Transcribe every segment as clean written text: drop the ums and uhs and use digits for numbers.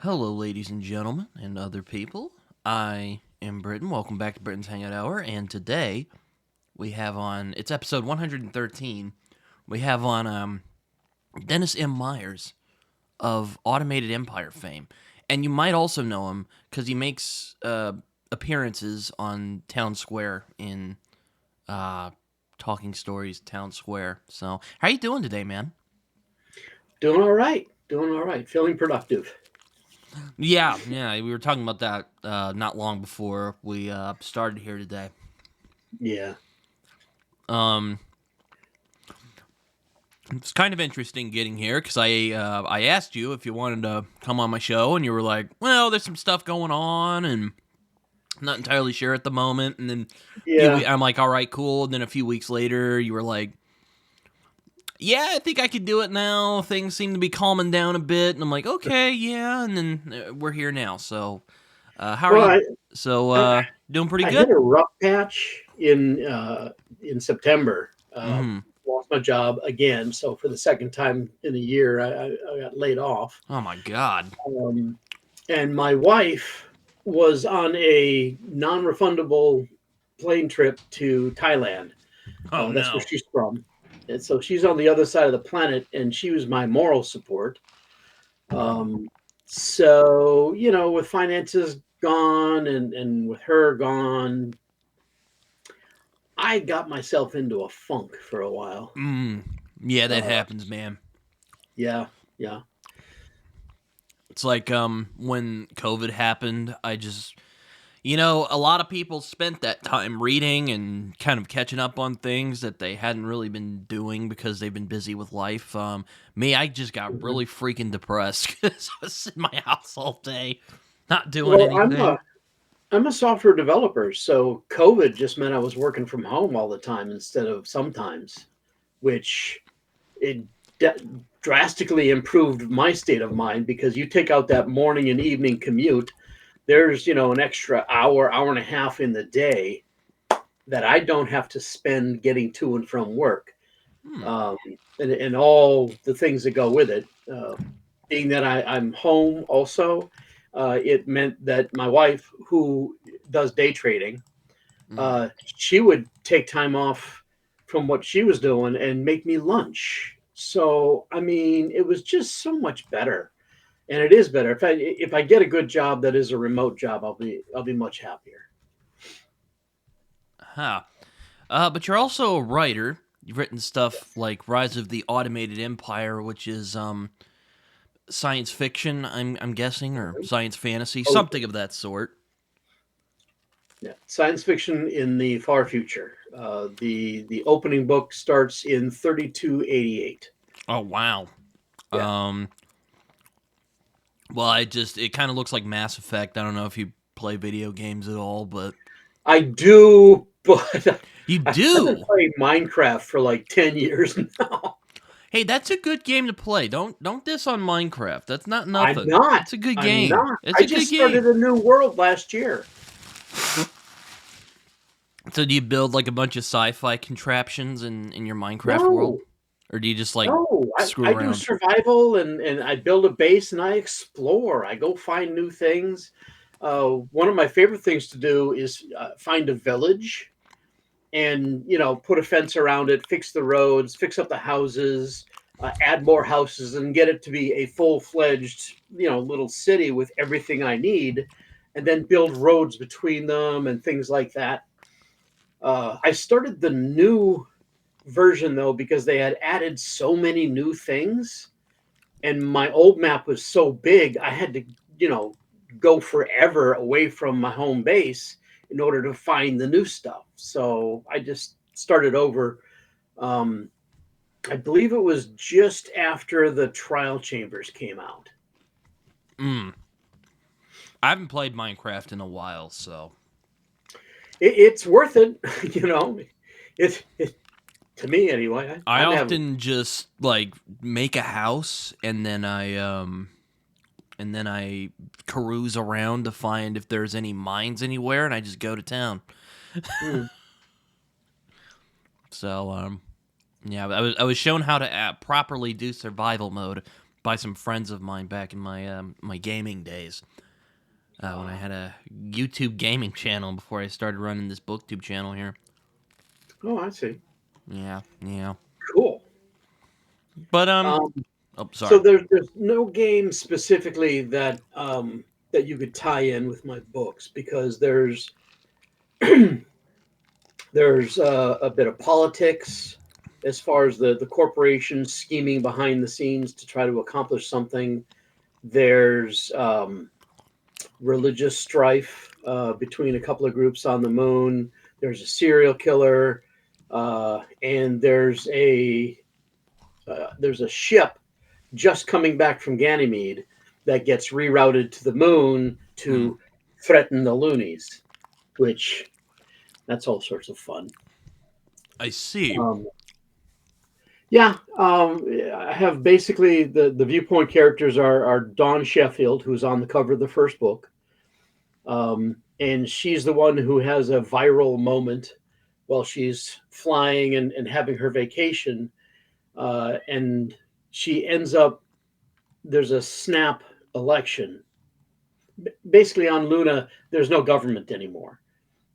Hello, ladies and gentlemen, and other people. I am Britton. Welcome back to Britton's Hangout Hour. And today we have on, it's episode 113. We have on Dennis M. Myers of Automated Empire fame. And you might also know him because he makes appearances on Town Square in Talking Stories Town Square. So, how you doing today, man? Doing all right. Doing all right. Feeling productive. Yeah, we were talking about that not long before we started here today. Yeah. Um, it's kind of interesting getting here because I asked you if you wanted to come on my show, and you were like, "Well, there's some stuff going on, and I'm not entirely sure at the moment." And then Yeah. I'm like, "All right, cool." And then a few weeks later, you were like, "Yeah, I think I could do it now. Things seem to be calming down a bit." And I'm like, "Okay, yeah." And then we're here now. So, how are Well, you? So, I, doing pretty I hit good. a rough patch in September. Mm-hmm. Lost my job again. So for the second time in a year, I got laid off. Oh my god. Um, and my wife was on a non-refundable plane trip to Thailand. Oh That's where no. she's from. And so she's on the other side of the planet, and she was my moral support. Um, with finances gone and with her gone, I got myself into a funk for a while. Mm. Yeah, that Uh, happens, man. yeah, yeah. It's like when COVID happened, I just a lot of people spent that time reading and kind of catching up on things that they hadn't really been doing because they've been busy with life. Me, I just got Mhm. really freaking depressed because I was in my house all day, not doing Well, I'm anything. a I'm a software developer, so COVID just meant I was working from home all the time instead of sometimes, which it drastically improved my state of mind because you take out that morning and evening commute, there's an extra hour and a half in the day that I don't have to spend getting to and from work, Hmm. um, and all the things that go with it. Being that I'm home also, it meant that my wife, who does day trading, Mm. she would take time off from what she was doing and make me lunch. So I mean, it was just so much better, and it is better. If I get a good job that is a remote job, I'll be much happier. Huh. But you're also a writer. You've written stuff Yes. like Rise of the Automated Empire, which is science fiction, I'm guessing, or science fantasy, Oh, something of that sort. yeah, science fiction in the far future. The opening book starts in 3288. Oh wow. Yeah, Um, well, it kind of looks like Mass Effect. I don't know if you play video games at all, but I do, but you I've been do. playing Minecraft for like 10 years now. Hey, that's a good game to play. Don't diss on Minecraft. That's not I'm nothing. not. It's a good I'm game. not. It's I a good just started game. a new world last year. So do you build like a bunch of sci-fi contraptions in your Minecraft world, No, or do you just like no. I, screw I do around? survival and I build a base and I explore. I go find new things. One of my favorite things to do is find a village and put a fence around it, fix the roads, fix up the houses, add more houses, and get it to be a full-fledged little city with everything I need, and then build roads between them and things like that. I started the new version though because they had added so many new things, and my old map was so big I had to you know go forever away from my home base in order to find the new stuff, so I just started over. um, I believe it was just after the trial chambers came out. Mm. I haven't played Minecraft in a while, so It's worth it. you know it to me anyway. I I'm having. often just like make a house and then I carouse around to find if there's any mines anywhere, and I just go to town. Hmm. So yeah, I was shown how to properly do survival mode by some friends of mine back in my gaming days. When I Uh, had a YouTube gaming channel before I started running this booktube channel here. oh, I see. Yeah, yeah. Cool. But Um, oh, so sorry. there's no game specifically that that you could tie in with my books because there's a bit of politics as far as the corporation scheming behind the scenes to try to accomplish something. There's religious strife between a couple of groups on the moon. There's a serial killer, and there's a ship just coming back from Ganymede that gets rerouted to the moon Hmm. to threaten the loonies, which that's all sorts of fun. I see. Um, yeah, I have basically the viewpoint characters are Dawn Sheffield, who's on the cover of the first book, and she's the one who has a viral moment while she's flying and having her vacation, and she ends up there's a snap election. Basically, on Luna, there's no government anymore.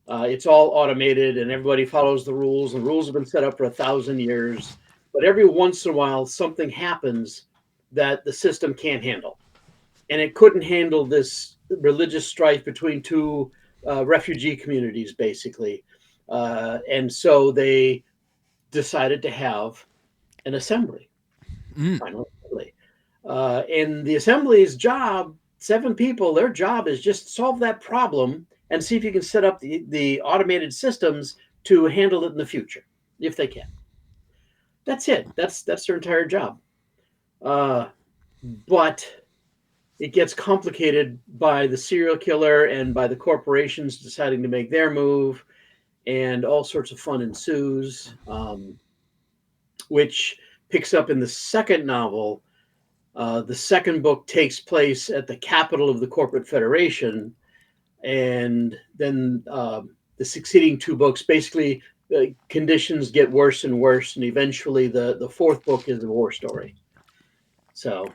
It's all automated, and everybody follows the rules. The rules have been set up for 1,000 years, but every once in a while, something happens that the system can't handle, and it couldn't handle this religious strife between two refugee communities, basically, and so they decided to have an assembly, Mm, final assembly. And the assembly's job, 7 people, their job is just solve that problem and see if you can set up the automated systems to handle it in the future, if they can. That's it. That's their entire job. Uh, but it gets complicated by the serial killer and by the corporations deciding to make their move, and all sorts of fun ensues, which picks up in the second novel. The second book takes place at the capital of the corporate federation, and then the succeeding 2 books basically conditions get worse and worse, and eventually the fourth book is a war story. So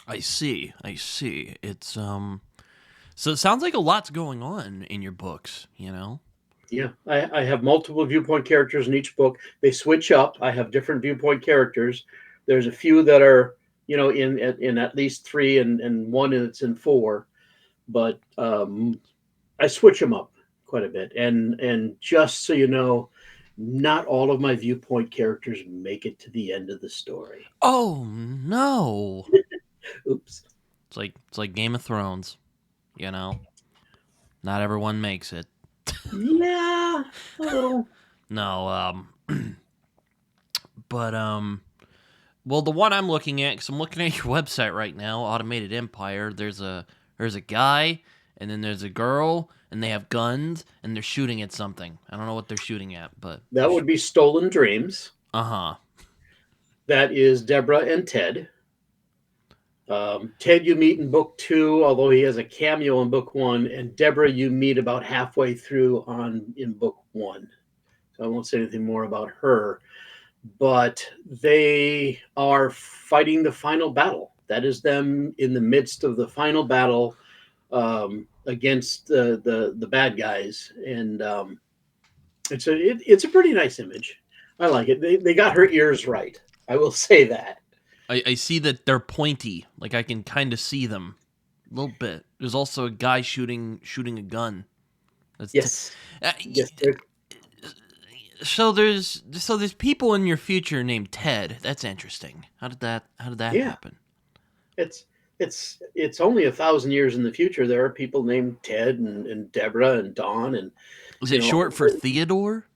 I see. I see. It's So it sounds like a lot's going on in your books. You know. yeah, I have multiple viewpoint characters in each book. They switch up. I have different viewpoint characters. There's a few that are in at least 3, and one that's in 4, but I switch them up quite a bit. And just so you know, not all of my viewpoint characters make it to the end of the story. Oh no! Oops. It's like Game of Thrones. You know, not everyone makes it. Yeah, a little. No. But well, the one I'm looking at, because I'm looking at your website right now, Automated Empire. There's a guy, and then there's a girl, and they have guns, and they're shooting at something. I don't know what they're shooting at, but That would be Stolen Dreams. uh huh. That is Deborah and Ted. Ted you meet in book 2, although he has a cameo in book 1, and Deborah you meet about halfway through on in book 1. So I won't say anything more about her, but they are fighting the final battle. That is them in the midst of the final battle against the bad guys, and it's a pretty nice image. I like it. They got her ears right. I will say that. I see that they're pointy. Like I can kind of see them a little bit. There's also a guy shooting a gun. That's Yes, uh, yes. so there's people in your future named Ted. That's interesting. How did that Yeah. happen? It's only 1,000 years in the future. There are people named Ted and Deborah and Dawn, and Is you it know. short for Theodore?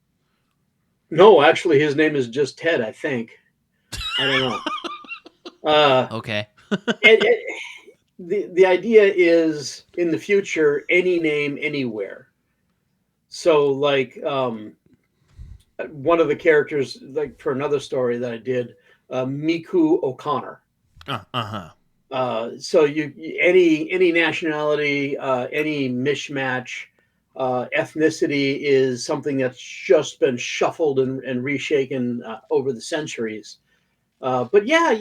No, actually, his name is just Ted. I think. I don't know. Uh, Okay. and the idea is in the future any name anywhere. So like one of the characters, like for another story that I did, Miku O'Connor. Uh-huh. So any nationality, any mismatch, ethnicity is something that's just been shuffled and reshaken over the centuries. But yeah,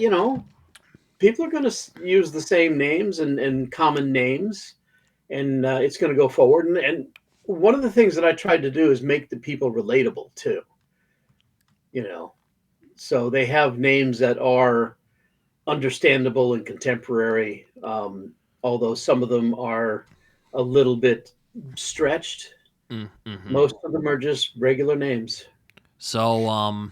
people are going to use the same names and common names, and it's going to go forward. And one of the things that I tried to do is make the people relatable too. You know, so they have names that are understandable and contemporary, although some of them are a little bit stretched. Mm-hmm. Most of them are just regular names. So,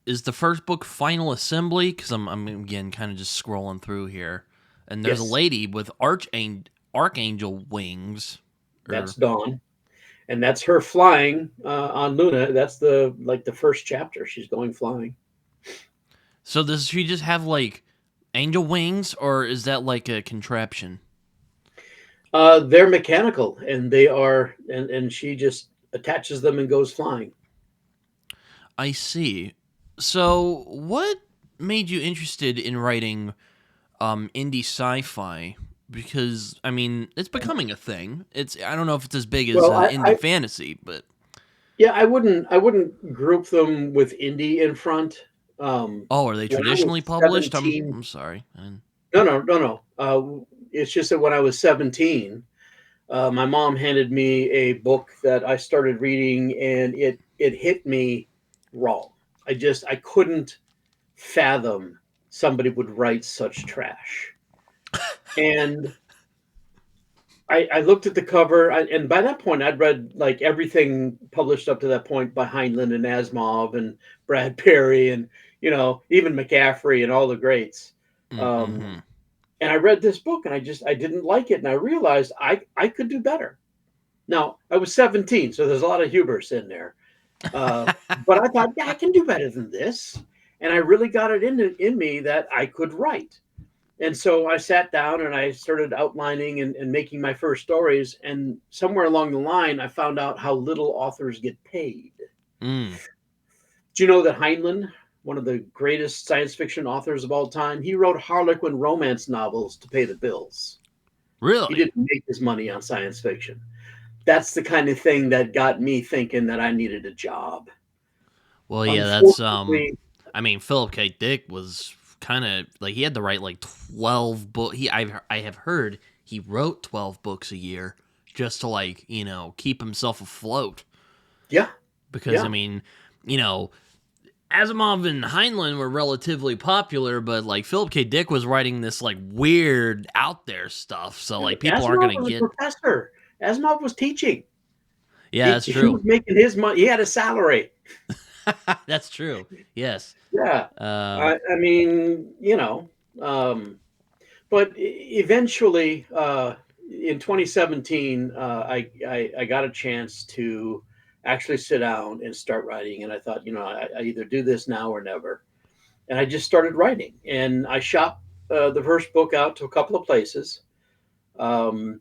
is the first book Final Assembly? Because I'm again kind of just scrolling through here, and there's a Yes, lady with archangel wings. that's Or Dawn, and that's her flying on Luna. That's the first chapter. She's going flying. so does she just have like angel wings, or is that like a contraption? They're mechanical, and they are, and she just attaches them and goes flying. I see. So, what made you interested in writing indie sci-fi? Because I mean, it's becoming a thing. I don't know if it's as big as Well, indie fantasy, but yeah, I wouldn't group them with indie in front. oh, are they When I was traditionally published? I'm 17, I'm sorry. no, no, no, no. It's just that when I was 17, my mom handed me a book that I started reading, and it hit me wrong. I couldn't fathom somebody would write such trash. And I looked at the cover, and by that point, I'd read like everything published up to that point by Heinlein and Asimov and Brad Perry, and even McCaffrey and all the greats. Um, Mm-hmm. and I read this book, and I didn't like it, and I realized I could do better. Now I was 17, so there's a lot of hubris in there, uh, but I thought, yeah, I can do better than this, and I really got it in me that I could write. And so I sat down and I started outlining and making my first stories. And somewhere along the line, I found out how little authors get paid. Mm. Do you know that Heinlein, one of the greatest science fiction authors of all time, he wrote Harlequin romance novels to pay the bills. He Really? didn't make his money on science fiction. That's the kind of thing that got me thinking that I needed a job. Well, yeah, that's Unfortunately, I mean, Philip K. Dick was kind of like he had to write like 12 book. I have heard he wrote 12 books a year just to like keep himself afloat. yeah, Because I yeah. mean, you know, Asimov and Heinlein were relatively popular, but like Philip K. Dick was writing this like weird out there stuff. So like people aren't Asimov gonna was a get. professor. Asimov was teaching. Yeah, He that's he true. was making his money. He had a salary. That's true. Yes. Yeah. Um. I mean, um, but eventually, in 2017, I got a chance to actually sit down and start writing, and I thought, I either do this now or never, and I just started writing, and I shot the first book out to a couple of places. Um,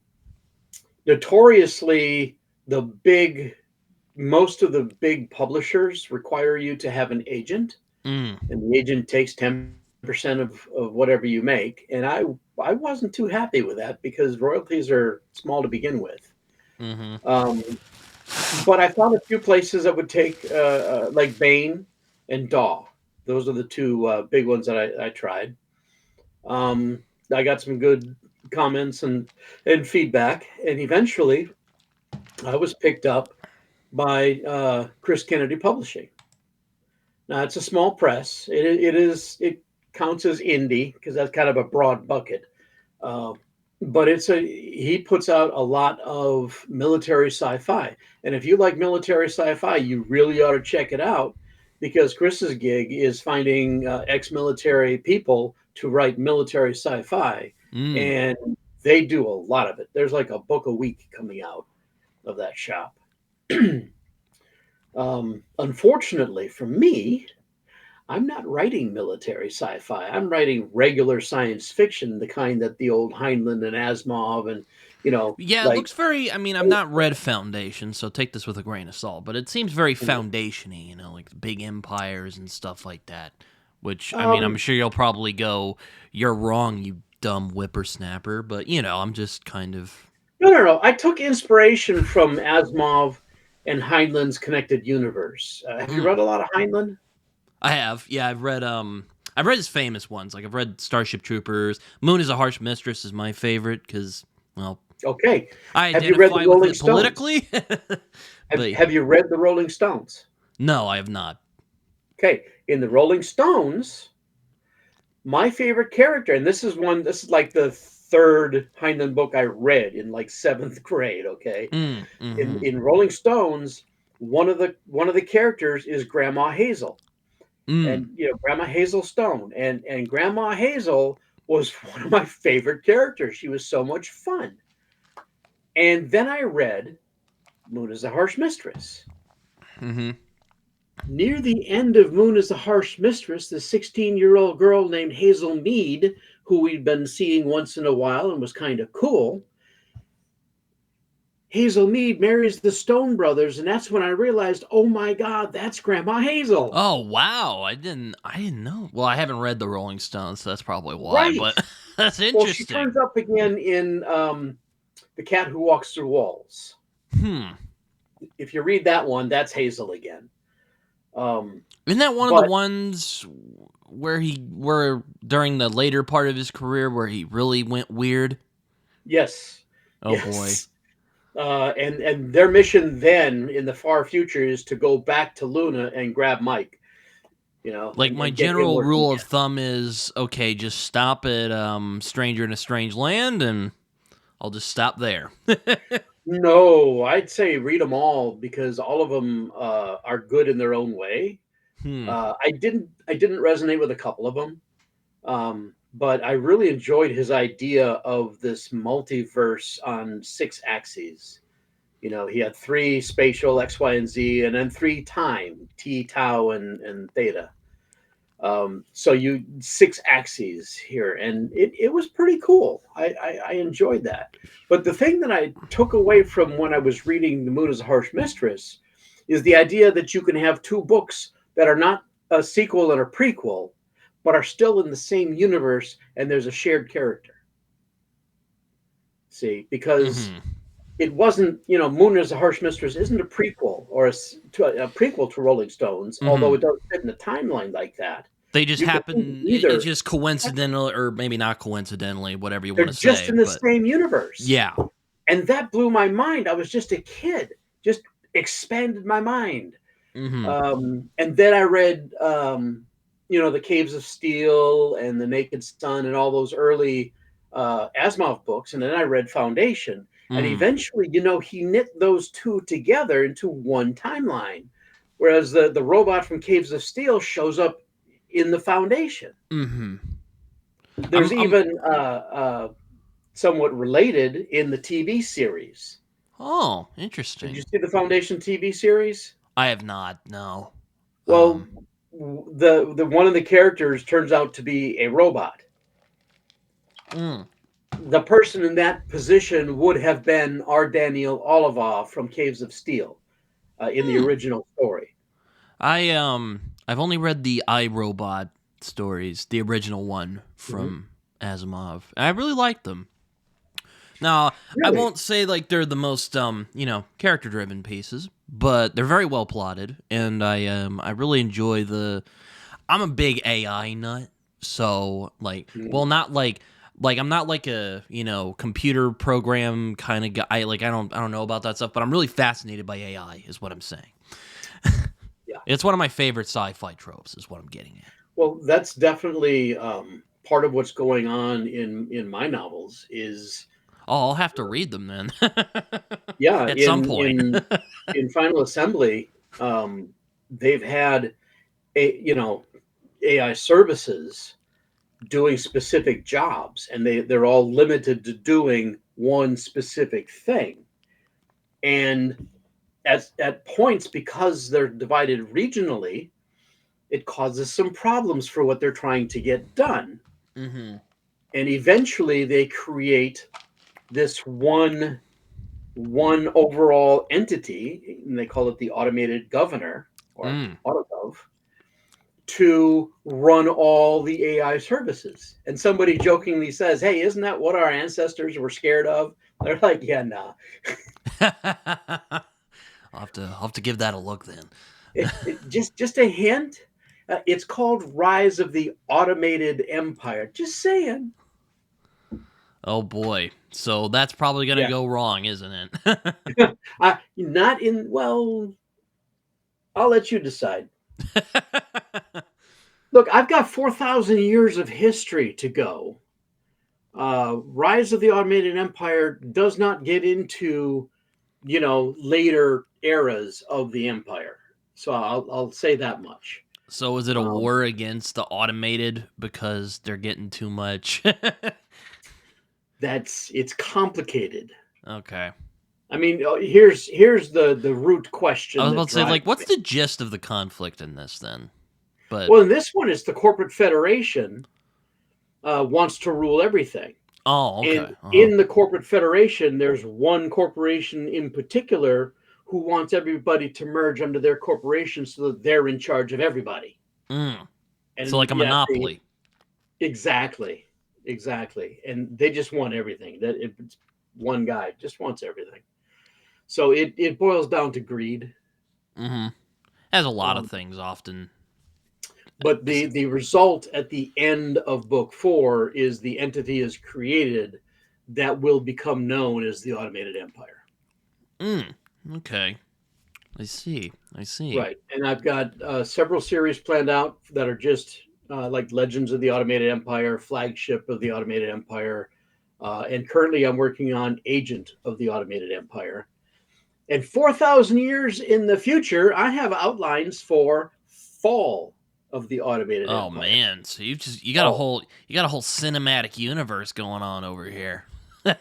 Notoriously, the big most of the big publishers require you to have an agent, Mm, and the agent takes 10% of whatever you make. And I wasn't too happy with that because royalties are small to begin with. mm-hmm. Um, but I found a few places that would take, like Bain and Daw. Those are the two big ones that I tried. Um, I got some good comments and feedback, and eventually I was picked up by Chris Kennedy Publishing. Now it's a small press. It counts as indie because that's kind of a broad bucket. Uh, but he puts out a lot of military sci-fi, and if you like military sci-fi, you really ought to check it out because Chris's gig is finding ex-military people to write military sci-fi, Mm. and they do a lot of it. There's like a book a week coming out of that shop. Unfortunately for me, I'm not writing military sci-fi. I'm writing regular science fiction, the kind that the old Heinlein and Asimov and Yeah, it like looks very. I mean, I'm not read Foundation, so take this with a grain of salt. But it seems very foundationy, like big empires and stuff like that. Which I mean, I'm um, sure you'll probably go, "You're wrong, you dumb whippersnapper." But I'm just kind of. no, no, no. I took inspiration from Asimov and Heinlein's Connected Universe. Have you Mm, read a lot of Heinlein? I have, yeah, I've read. I've read his famous ones. Like I've read Starship Troopers. Moon is a Harsh Mistress is my favorite because, well, Okay. I Have you read the identify with Rolling it Stones? politically. Have But Have you read the Rolling Stones? no, I have not. Okay. In the Rolling Stones, my favorite character, and this is like the third Heinlein book I read in like seventh grade. Okay. Mm-hmm. In Rolling Stones, one of the characters is Grandma Hazel, Mm. and Grandma Hazel Stone, and Grandma Hazel was one of my favorite characters. She was so much fun. And then I read Moon is a Harsh Mistress. Mm-hmm. Near the end of Moon is a Harsh Mistress, the 16-year-old girl named Hazel Mead, who we'd been seeing once in a while and was kind of cool, Hazel Mead marries the Stone brothers, and that's when I realized, oh my God, that's Grandma Hazel. Oh wow, I didn't know. Well, I haven't read the Rolling Stones, so that's probably why. Right. But that's Well, she interesting. turns up again in The Cat Who Walks Through Walls. Hmm. If you read that one, that's Hazel again. Um, Isn't that one of the but ones where during the later part of his career where he really went weird? yes, Oh boy. yes. And their mission then in the far future is to go back to Luna and grab Mike, Like my and get him general where he rule of is. thumb is okay, just stop at Stranger in a Strange Land and I'll just stop there. No, I'd say read them all because all of them are good in their own way. Hmm. I didn't resonate with a couple of them, but I really enjoyed his idea of this multiverse on six axes. He had three spatial X, Y, and Z, and then three time T, tau, and theta. So you six axes here, and it was pretty cool. I enjoyed that. But the thing that I took away from when I was reading The Moon is a Harsh Mistress is the idea that you can have two books that are not a sequel and a prequel, but are still in the same universe, and there's a shared character. See, because Mm-hmm. it wasn't, Moon is a Harsh Mistress isn't a prequel or a prequel to Rolling Stones, although Mm-hmm. it does fit in the timeline like that. They just You can read happen. It's either. just coincidental, or maybe not coincidentally, whatever you They're want to just say. in the But same universe. yeah. And that blew my mind. I was just a kid, just expanded my mind. Mm-hmm. And then I read, The Caves of Steel and The Naked Sun and all those early Asimov books. And then I read Foundation. And Mm. eventually, he knit those two together into one timeline. Whereas the robot from Caves of Steel shows up in the Foundation. Mm-hmm. There's I'm. even somewhat related in the TV series. Oh, Did you interesting. see the Foundation TV series? I have not. No. Well, Um. the one of the characters turns out to be a robot. Mm. The person in that position would have been our Daniel Oliva from Caves of Steel in the Hmm. original story. I've only read the iRobot stories, the original one Mhm. from Asimov. And I really liked them. Now, I Really? won't say like they're the most character driven pieces, but they're very well plotted and I really enjoy the I'm a big AI nut. So, like, Mhm. well, not like I'm not like a, computer program kind of guy. I don't know about that stuff, but I'm really fascinated by AI is what I'm saying. Yeah. It's one of my favorite sci-fi tropes is what I'm getting at. Well, that's definitely part of what's going on in my novels. Is Oh, I'll have to read them then. yeah, At some in point. in Final Assembly, they've had AI services doing specific jobs, and they're all limited to doing one specific thing. And at points, because they're divided regionally, it causes some problems for what they're trying to get done. Hmm. And eventually, they create this one overall entity, and they call it the automated governor or Mm. autogov, to run all the AI services. And somebody jokingly says, "Hey, isn't that what our ancestors were scared of?" They're like, "Yeah, nah." I'll have to give that a look then. Just a hint. It's called Rise of the Automated Empire. Just saying. Oh boy. So that's probably going to Yeah. go wrong, isn't it? Not in, well, I'll let you decide. Look, I've got 4,000 years of history to go. Rise of the Automated Empire does not get into, later eras of the empire. So I'll say that much. So is it a Um, war against the automated because they're getting too much? it's complicated. Okay. I mean, here's the root I question was that about to say, drives like, what's me. the gist of the conflict in this then? But, Well, in this one, it's the corporate federation wants to rule everything. oh, And okay. Uh-huh. in the corporate federation, there's one corporation in particular who wants everybody to merge under their corporation so that they're in charge of everybody. Mm. So And like a yeah, monopoly. exactly, exactly. And they just want everything. That it's one guy just wants everything. So it boils down to greed. Mm-hmm. Has a lot of Um, things often. but Is the result at the end of book 4 is the entity is created that will become known as the automated empire. mm, okay. I see. I see. Right. And I've got several series planned out that are just like Legends of the Automated Empire, Flagship of the Automated Empire. And currently I'm working on Agent of the Automated Empire. And 4,000 years in the future, I have outlines for Fall of the Automated Oh Empire. man, so Oh, you got a whole cinematic universe going on over here.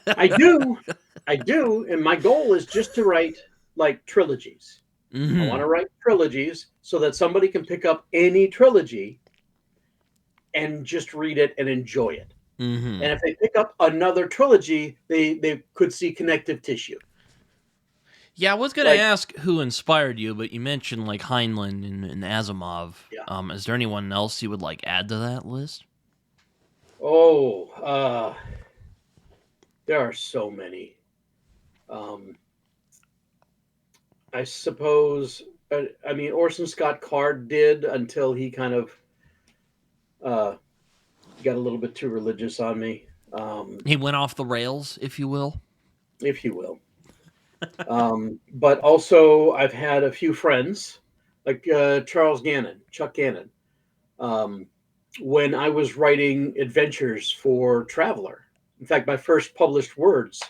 I do. I do. And my goal is just to write like trilogies. I want Mm-hmm. to write trilogies so that somebody can pick up any trilogy and just read it and enjoy it. Mm-hmm. And if they pick up another trilogy, they could see connective tissue. Yeah, I was gonna Like, ask who inspired you, but you mentioned like Heinlein and Asimov. yeah. Is there anyone else you would like add to that list? Oh, there are so many. Um, I suppose. I mean, Orson Scott Card did until he kind of uh, got a little bit too religious on me, He went off the rails, if you will. if you will. But also, I've had a few friends like Charles Gannon, Chuck Gannon. Um, when I was writing adventures for Traveler. In fact, my first published words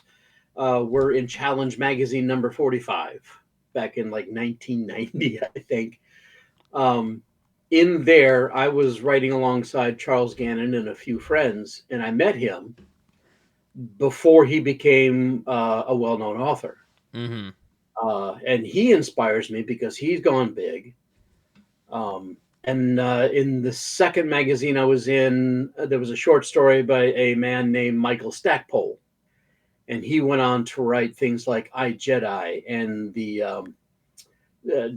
were in Challenge Magazine number 45 back in like 1990, I think. Um, in there, I was writing alongside Charles Gannon and a few friends, and I met him before he became a well known author. Mm-hmm. And he inspires me because he's gone big. And in the second magazine I was in, there was a short story by a man named Michael Stackpole. And he went on to write things like I Jedi and the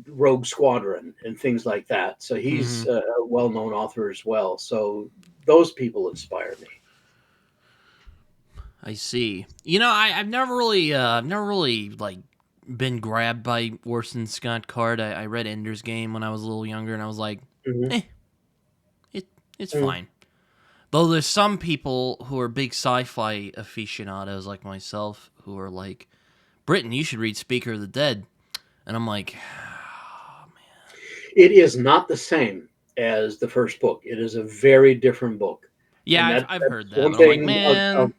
Rogue Squadron and things like that. So Mm-hmm. he's a well known author as well. So those people inspire me. I see. I've never really like been grabbed by Orson Scott Card. I read Ender's Game when I was a little younger, and I was like, Mm-hmm. eh, it it's Mm-hmm. fine. Though there's some people who are big sci-fi aficionados like myself who are like, Britton, you should read Speaker of the Dead, and I'm like, It is not the same as the first book. It is a very different book. yeah, And I've that's heard that, one but I'm like, thing man,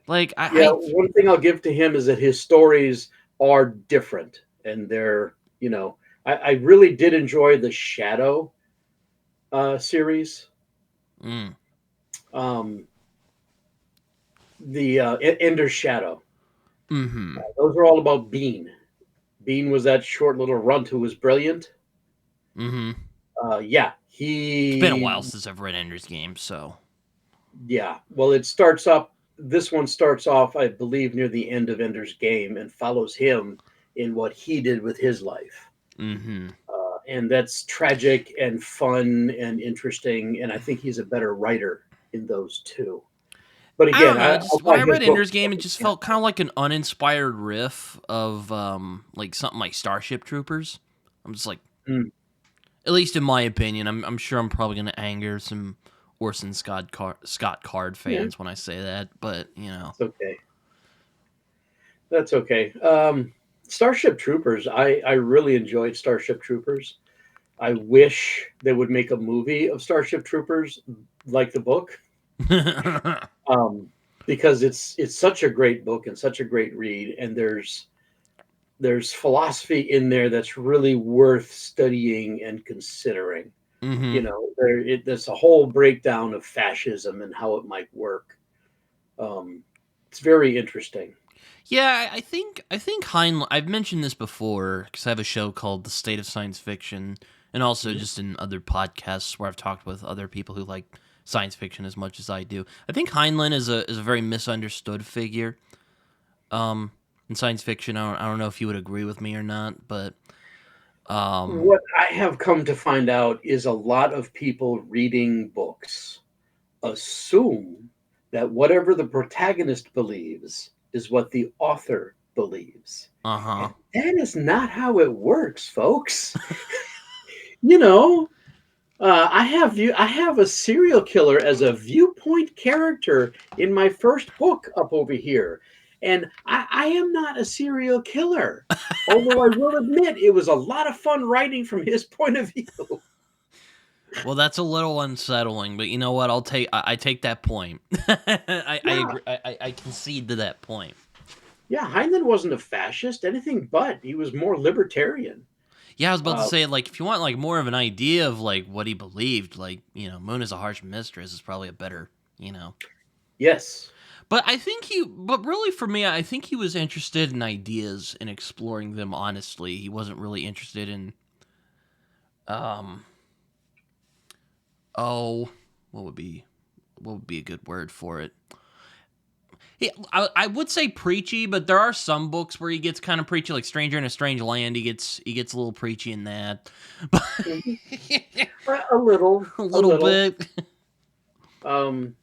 like yeah, I one thing I'll give to him is that his stories are different, and they're I really did enjoy the Shadow series, mm, um, the Ender's Shadow. mm-hmm, Those are all about Bean. Bean was that short little runt who was brilliant. mm-hmm. Yeah, It's been a while since I've read Ender's Game, so yeah. Well, it starts up. This one starts off, I believe, near the end of Ender's Game and follows him in what he did with his life. mm-hmm. And that's tragic and fun and interesting. And I think he's a better writer in those two. But I again, don't know. I'll Just when buy I his read book. Ender's Game, it just felt kind of like an uninspired riff of like something like Starship Troopers. I'm just like, Mm. At least in my opinion. I'm sure I'm probably going to anger some Orson Scott Card Yeah, fans when I say that, but you know. it's okay. That's okay. Starship Troopers. I really enjoyed Starship Troopers. I wish they would make a movie of Starship Troopers like the book, um, because it's such a great book and such a great read, and there's philosophy in there that's really worth studying and considering. hmm There's a whole breakdown of fascism and how it might work. Um, it's very interesting. Yeah, I think Heinlein. I've mentioned this before because I have a show called The State of Science Fiction, and also Mhm. just in other podcasts where I've talked with other people who like science fiction as much as I do. I think Heinlein is a very misunderstood figure. Um, in science fiction, I don't know if you would agree with me or not, but um, What I have come to find out is a lot of people reading books assume that whatever the protagonist believes is what the author believes. uh huh. And that is not how it works, folks. You know, I have a serial killer as a viewpoint character in my first book up over here, and I am not a serial killer. Although I will admit it was a lot of fun writing from his point of view. Well, that's a little unsettling, but you know what? I take that point. I Yeah, agree. I concede to that point. yeah. Heinlein wasn't a fascist, anything but. He was more libertarian. Yeah, I was about to Uh, say, like, if you want like more of an idea of like what he believed, like, Moon is a harsh mistress is probably a better. yes. But but really for me, I think he was interested in ideas and exploring them honestly. He wasn't really interested in, um, oh, what would be, what would be a good word for it? I would say preachy, but there are some books where he gets kind of preachy, like Stranger in a Strange Land. He gets a little preachy in that, but Mhm. A little, a a little little. bit. Um,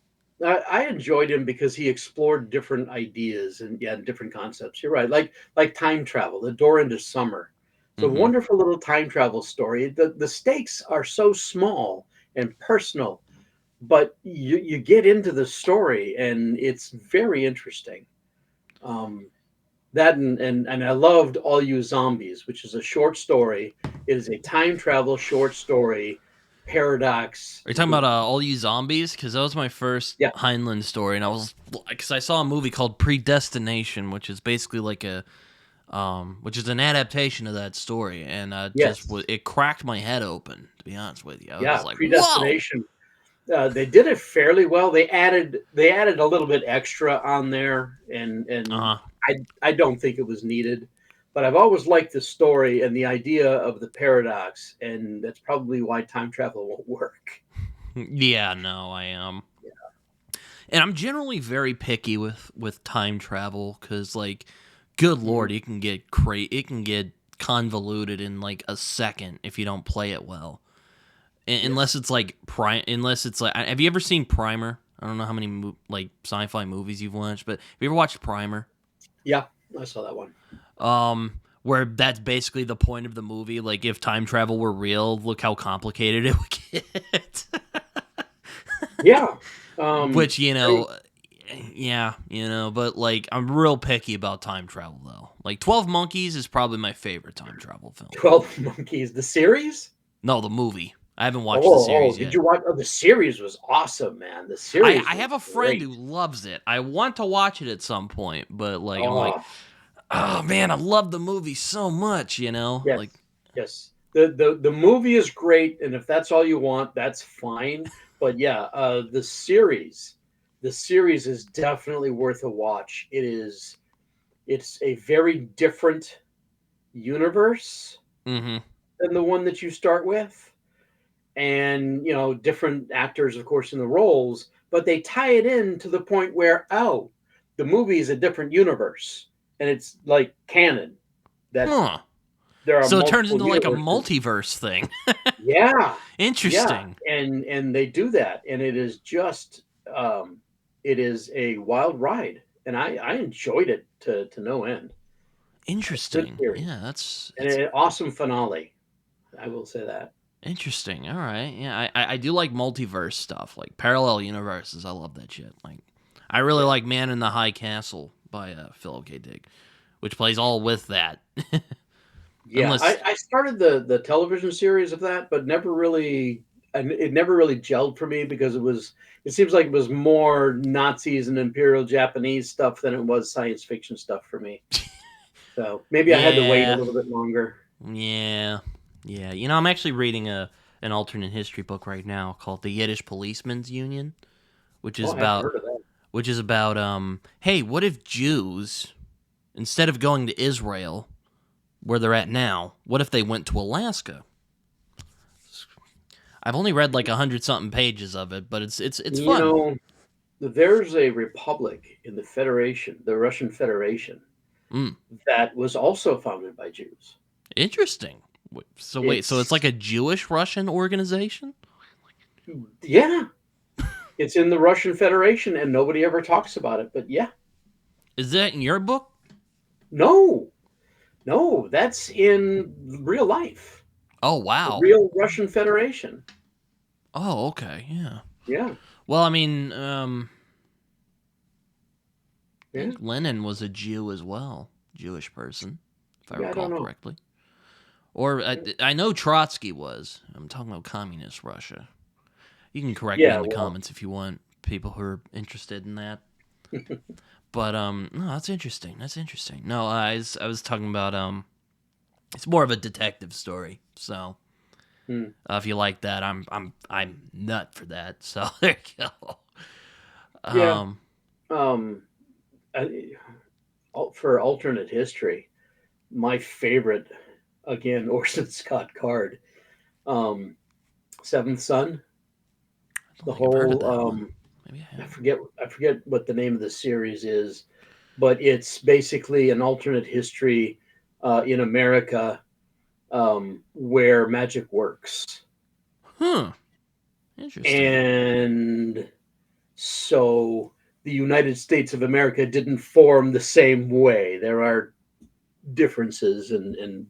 I enjoyed him because he explored different ideas and yeah, different concepts. You're right, like time travel, the door into summer. It's a hmm wonderful little time travel story. The stakes are so small and personal, but you get into the story and it's very interesting. Um, that and I loved All You Zombies, which is a short story. It is a time travel short story paradox. Are you talking about All You Zombies? Because that was my first Yeah. Heinlein story, and because I saw a movie called Predestination, which is basically like which is an adaptation of that story, and Yes. it cracked my head open. To be honest with you, I was Yeah. like, whoa. Predestination. They did it fairly well. They added a little bit extra on there, and Uh huh. I don't think it was needed. But I've always liked the story and the idea of the paradox, and that's probably why time travel won't work. Yeah, no, I am. And I'm generally very picky with time travel because, like, good Mhm. lord, it can get convoluted in like a second if you don't play it well. Unless Yes. it's like have you ever seen Primer? I don't know how many like sci-fi movies you've watched, but have you ever watched Primer? Yeah, I saw that one. Where that's basically the point of the movie. Like, if time travel were real, look how complicated it would get. Yeah. Which, I yeah, but like, I'm real picky about time travel though. Like, 12 Monkeys is probably my favorite time travel film. 12 Monkeys, the series? No, the movie. I haven't watched the Oh, series did yet. you watch? Oh, the series was awesome, man. The I series have was a friend who great. loves it. I want to watch it at some point, but like, I'm like, Oh, oh man, I love the movie so much. yes, Like, yes. The movie is great, and if that's all you want, that's fine. But yeah, the series is definitely worth a watch. It's a very different universe mm-hmm. than the one that you start with, and different actors, of course, in the roles, but they tie it in to the point where the movie is a different universe, and it's like canon that Huh. there are So it turns multiple into like a universes. multiverse thing. Yeah, yeah, Interesting. and they do that, and it is just it is a wild ride, and I enjoyed it to no end. Good Interesting. series Yeah, that's and it's an awesome finale. I will say that. Interesting. All right. Yeah, I do like multiverse stuff, like parallel universes. I love that shit. Like, I really Yeah. like Man in the High Castle by Philip K. Dick, which plays all with that. Yeah, Unless, I started the television series of that, but never really, and it never really gelled for me because it seems like it was more Nazis and Imperial Japanese stuff than it was science fiction stuff for me. So maybe I had to wait a yeah, little bit longer. yeah, yeah. You know, I'm actually reading a an alternate history book right now called The Yiddish Policemen's Union, which is Oh, I haven't about heard of that. hey, what if Jews, instead of going to Israel where they're at now, what if they went to Alaska? I've only read like 100 something pages of it, but it's You fun. know, there's a republic in the Federation, the Russian Federation, Mm, that was also founded by Jews. interesting. So wait, so it's like It's a Jewish Russian organization? yeah, it's in the Russian Federation, and nobody ever talks about it. But yeah, Is that in your book? no, no, that's in real life. Oh The wow. real Russian Federation. Oh okay, yeah. Yeah, Well, I mean, I yeah, think Lenin was a Jew as well, Jewish person, if I yeah. I recall don't know. correctly. Or I know Trotsky was. I'm talking about communist Russia. You can correct me Yeah, in the well, comments if you want. People who are interested in that. But no, that's interesting. That's interesting. No, I was talking about it's more of a detective story. So hmm, if you like that, I'm nut for that. So there you go. yeah. Um, Um, I, for alternate history, my favorite again, Orson Scott Card, um, Seventh Son. I don't The think I've heard of whole that one. Maybe I I have. forget I forget what the name of the series is, but it's basically an alternate history in America where magic works. Huh. Interesting. And so the United States of America didn't form the same way. There are differences, and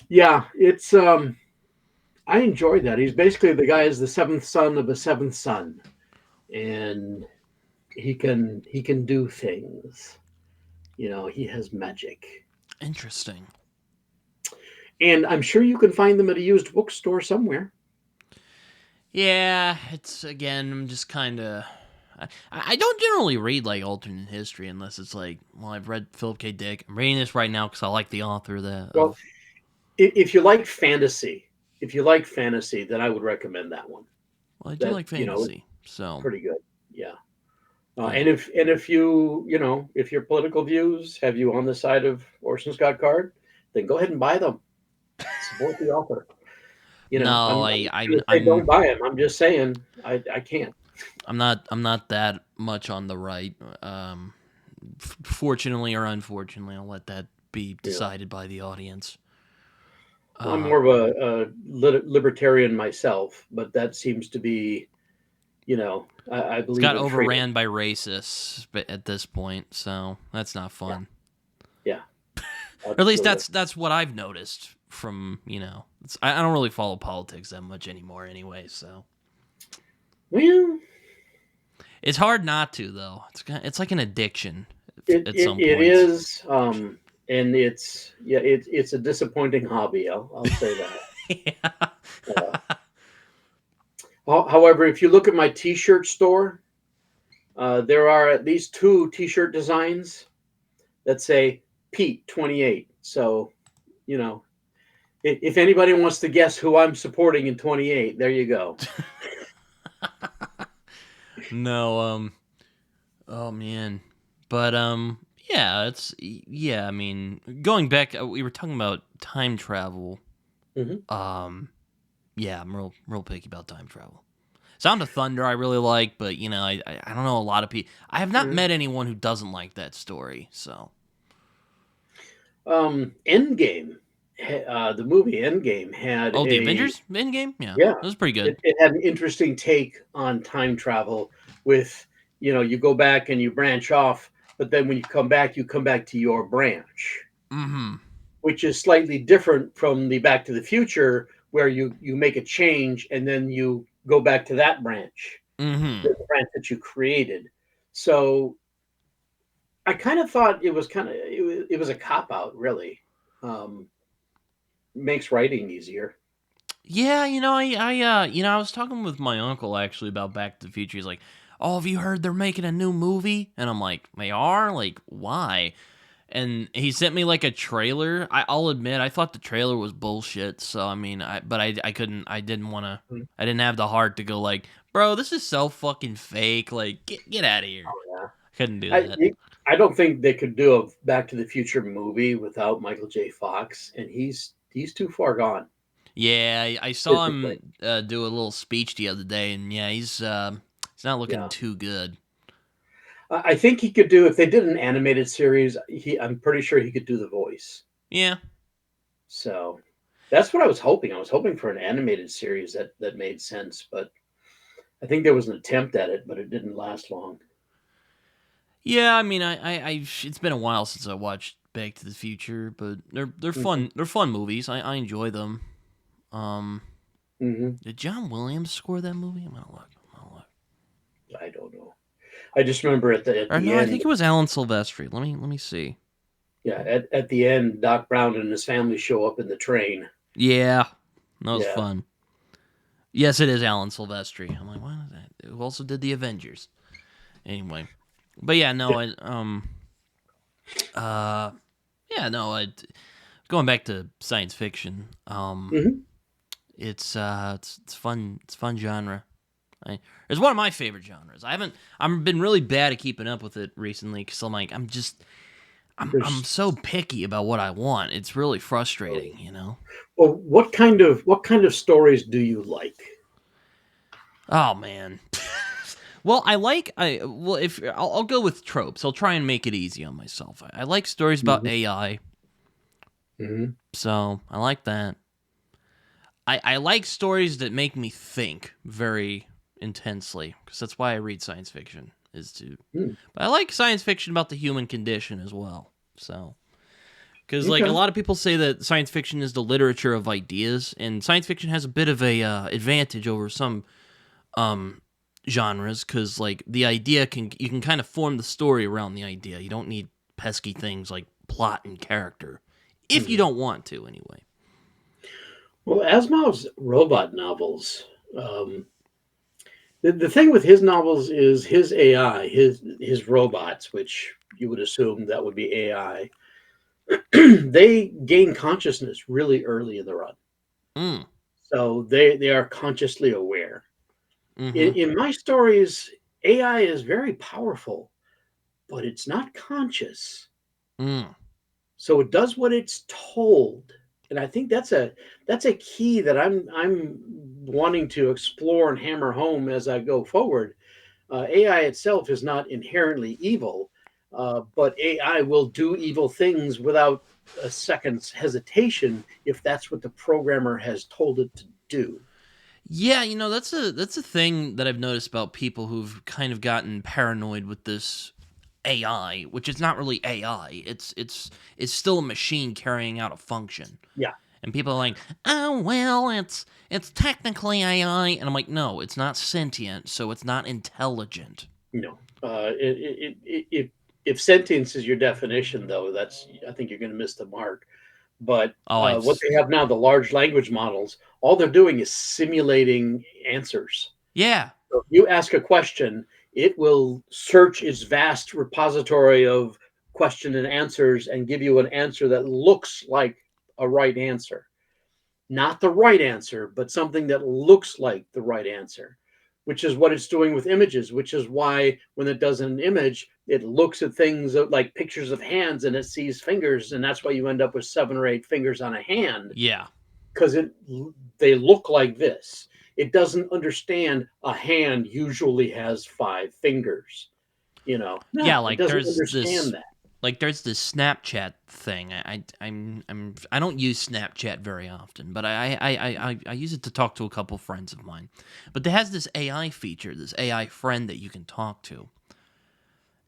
yeah, it's I enjoyed that. He's basically the guy is the seventh son of a seventh son, and he can do things. He has magic, Interesting. and I'm sure you can find them at a used bookstore somewhere. Yeah, it's again. I'm just kind of. I don't generally read like alternate history unless it's like, well, I've read Philip K. Dick. I'm reading this right now because I like the author of the Well, of. if you like fantasy, then I would recommend that one. Well, I do That like it's fantasy, so pretty good. Yeah. yeah. And if if your political views have you on the side of Orson Scott Card, then go ahead and buy them. Support the author. No, I'm not going to say don't buy them. I'm just saying I can't. I'm not that much on the right. Fortunately or unfortunately, I'll let that be You know, decided by the audience. I'm Uh, more of a libertarian myself, but that seems to be, I it's believe got in freedom. overran by racists at this point, so that's not Yeah, fun. yeah, Or at least absolutely. that's what I've noticed from I don't really follow politics that much anymore anyway, so Well, it's hard not to though. It's like an addiction it at it, some it points. is, and it's a disappointing hobby. I'll say that. Yeah. Uh, However, if you look at my T-shirt store, there are at least two T-shirt designs that say Pete 28. So, you know, if anybody wants to guess who I'm supporting in 28, there you go. No, oh man. But yeah, I mean, going back we were talking about time travel. Hmm. Um yeah, I'm real picky about time travel. Sound of Thunder I really like, but I don't know a lot of people. I have not Yeah. met anyone who doesn't like that story. So, Endgame, the movie Endgame had oh, the a Avengers Endgame? Yeah. yeah, That was pretty good. it had an interesting take on time travel with, you go back and you branch off, but then when you come back to your branch, Mhm. which is slightly different from the Back to the Future, where you make a change and then you go back to that branch, Mm-hmm. the branch that you created. So I kind of thought it was a cop out, really. Um, Makes writing easier. Yeah, I was talking with my uncle actually about Back to the Future. He's like, "Oh, have you heard they're making a new movie?" And I'm like, "They are? Like, why?" And he sent me like a trailer. I'll admit, I thought the trailer was bullshit. So I mean, I couldn't, I didn't want to, Mm. I didn't have the heart to go like, bro, this is so fucking fake. Like, get out of here. Yeah. Couldn't do I that. I don't think they could do a Back to the Future movie without Michael J. Fox, and he's too far gone Yeah, I saw physically. him do a little speech the other day, and yeah, he's not looking Yeah. too good. I think he could do if they did an animated series. I'm pretty sure he could do the voice. Yeah, So that's what I was hoping. I was hoping for an animated series that made sense, but I think there was an attempt at it, but it didn't last long. yeah. I mean, it's been a while since I watched Back to the Future, but they're Hmm. fun. They're fun movies. I enjoy them. Um, Hmm. did John Williams score that movie? I'm gonna look. I'm gonna look. I don't know. I just remember at Or the no, I end, think it was Alan Silvestri. Let me see. yeah, at the end, Doc Brown and his family show up in the train. Yeah, that was Yeah. fun. Yes, it is Alan Silvestri. I'm like, what is that? Who also did the Avengers? Anyway, but yeah, no, uh, yeah, no, going back to science fiction. Hmm. It's fun. It's fun genre. It's one of my favorite genres. I've been really bad at keeping up with it recently because I'm like, I'm There's so picky about what I want. It's really frustrating, you know. Well, what kind of stories do you like? Oh man. Well, if I'll go with tropes. I'll try and make it easy on myself. I like stories about Hmm. AI, Hmm. so I like that. I like stories that make me think very intensely because that's why I read science fiction is to. Hmm. But I like science fiction about the human condition as well. So because like a Okay. lot of people say that science fiction is the literature of ideas, and science fiction has a bit of a advantage over some um genres because like the idea can you can kind of form the story around the idea. You don't need pesky things like plot and character if you Hmm. don't want to anyway. Well, Asimov's robot novels. Um, the thing with his novels is his AI, his robots, which you would assume that would be AI. They gain consciousness really early in the run, Mm. so they are consciously aware. Mm-hmm. In my stories, AI is very powerful, but it's not conscious. Mm. So it does what it's told. And I think that's a key that I'm wanting to explore and hammer home as I go forward. AI itself is not inherently evil, but AI will do evil things without a second's hesitation if that's what the programmer has told it to do. Yeah, that's a thing that I've noticed about people who've kind of gotten paranoid with this AI, which is not really AI. It's still a machine carrying out a function. Yeah, And people are like, "Oh well, it's technically AI," and I'm like, "No, it's not sentient, so it's not intelligent." no. If sentience is your definition, though, that's I think you're going to miss the mark. But Oh, what they have now, the large language models, all they're doing is simulating answers. yeah, So if you ask a question, it will search its vast repository of question and answers and give you an answer that looks like a right answer. Not the right answer, but something that looks like the right answer, which is what it's doing with images, which is why when it does an image, it looks at things like pictures of hands and it sees fingers. And that's why you end up with 7 or 8 fingers on a hand yeah, because they look like this. It doesn't understand a hand usually has 5 fingers. yeah. No, it doesn't understand that. There's this Snapchat thing. I don't use Snapchat very often, but I use it to talk to a couple friends of mine. But it has this AI feature, this AI friend that you can talk to,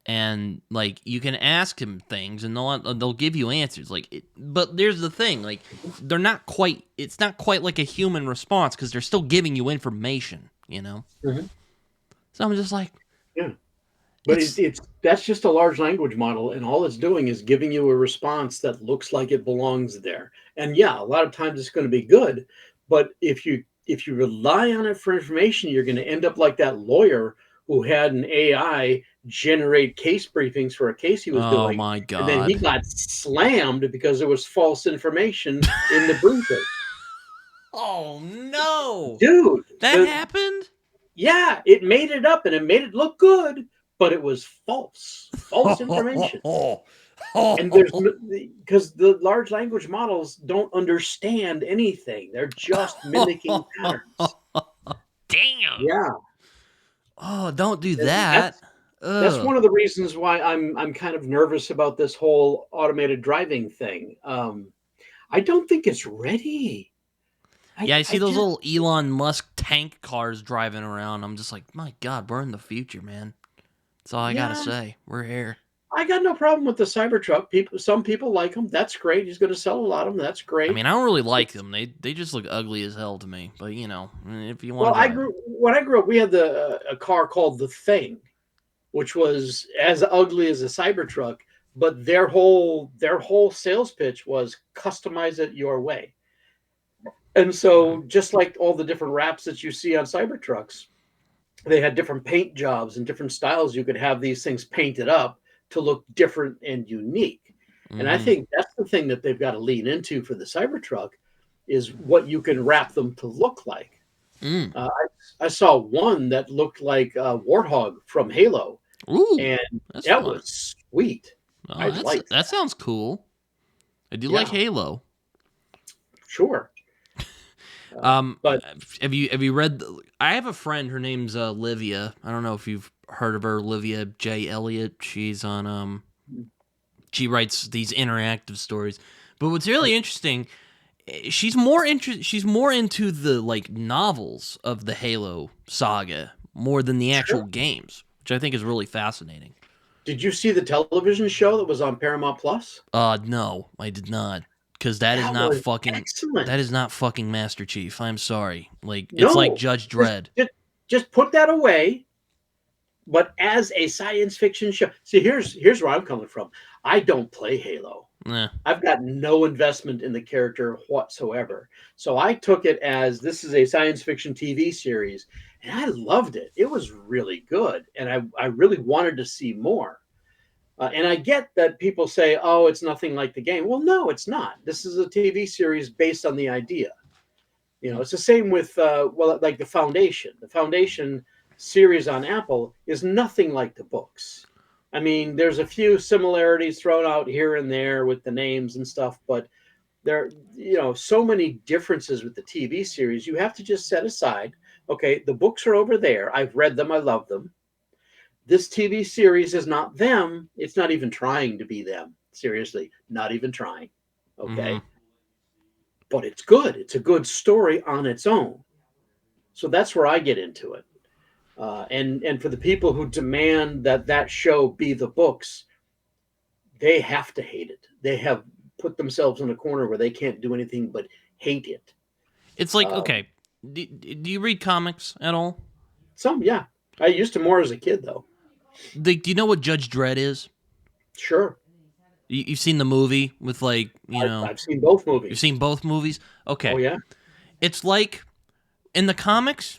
and like you can ask him things and they'll give you answers but there's the thing, like they're not quite it's not quite like a human response because they're still giving you information, you know. Mhm. So I'm just like, Yeah. But it's it's that's just a large language model, and all it's doing is giving you a response that looks like it belongs there. And yeah, a lot of times it's going to be good, but if you rely on it for information, you're going to end up like that lawyer who had an AI generate case briefings for a case he was oh doing, my and then he god. got slammed because there was false information in the briefing. Oh no, Dude, that happened. yeah, it made it up and it made it look good, but it was false information. And there's because the large language models don't understand anything. They're just mimicking patterns. Damn. Yeah, Oh, don't do and that. that's Ugh. one of the reasons why I'm kind of nervous about this whole automated driving thing. I don't think it's ready. Yeah, I see I those just little Elon Musk tank cars driving around. I'm just like, my God, we're in the future, man. That's all I gotta yeah, say. We're here. I got no problem with the Cybertruck. Some people like them. That's great. He's going to sell a lot of them. That's I great. mean, I don't really like them. They just look ugly as hell to me. But you know, if you want Well, to drive them, when I grew up, we had a car called the Thing, which was as ugly as a Cybertruck, but their whole sales pitch was customize it your way. And so just like all the different wraps that you see on Cybertrucks, they had different paint jobs and different styles you could have these things painted up to look different and unique. And I mm-hmm. think that's the thing that they've got to lean into for the Cybertruck is what you can wrap them to look like. Mm. I saw one that looked like a Warthog from Halo, Ooh, and that's that fun. was sweet. I Oh, liked that that. sounds cool. I do like Yeah, Halo. sure. But Have you read? I have a friend. Her name's Livia. I don't know if you've heard of her, Livia J. Elliott. She's on She writes these interactive stories. But what's really interesting, she's more into the like novels of the Halo saga more than the actual sure. games, which I think is really fascinating. Did you see the television show that was on Paramount Plus? No, I did not. Cause That was excellent. that is not fucking Master Chief. I'm sorry. Like it's like No, Judge just Dredd. just just put that away. But as a science fiction show, see, here's where I'm coming from. I don't play Halo. Nah. I've got no investment in the character whatsoever. So I took it as this is a science fiction TV series, and I loved it. It was really good, and I really wanted to see more. And I get that people say, "Oh, it's nothing like the game." Well, no, it's not. This is a TV series based on the idea. It's the same with like the Foundation. The Foundation series on Apple is nothing like the books. I mean, there's a few similarities thrown out here and there with the names and stuff, but there, so many differences with the TV series. You have to just set aside. Okay, the books are over there. I've read them. I love them. This TV series is not them. It's not even trying to be them. Seriously, not even trying. Mm-hmm. Okay, but it's good. It's a good story on its own. So that's where I get into it. And for the people who demand that that show be the books, they have to hate it. They have put themselves in a corner where they can't do anything but hate it. It's like, Um, okay, do you read comics at all? yeah, I used to more as a kid though. Like, do you know what Judge Dredd is? Sure, You've seen the movie with like, I've seen both you've movies. seen both movies. Oh Okay, yeah. it's like in the comics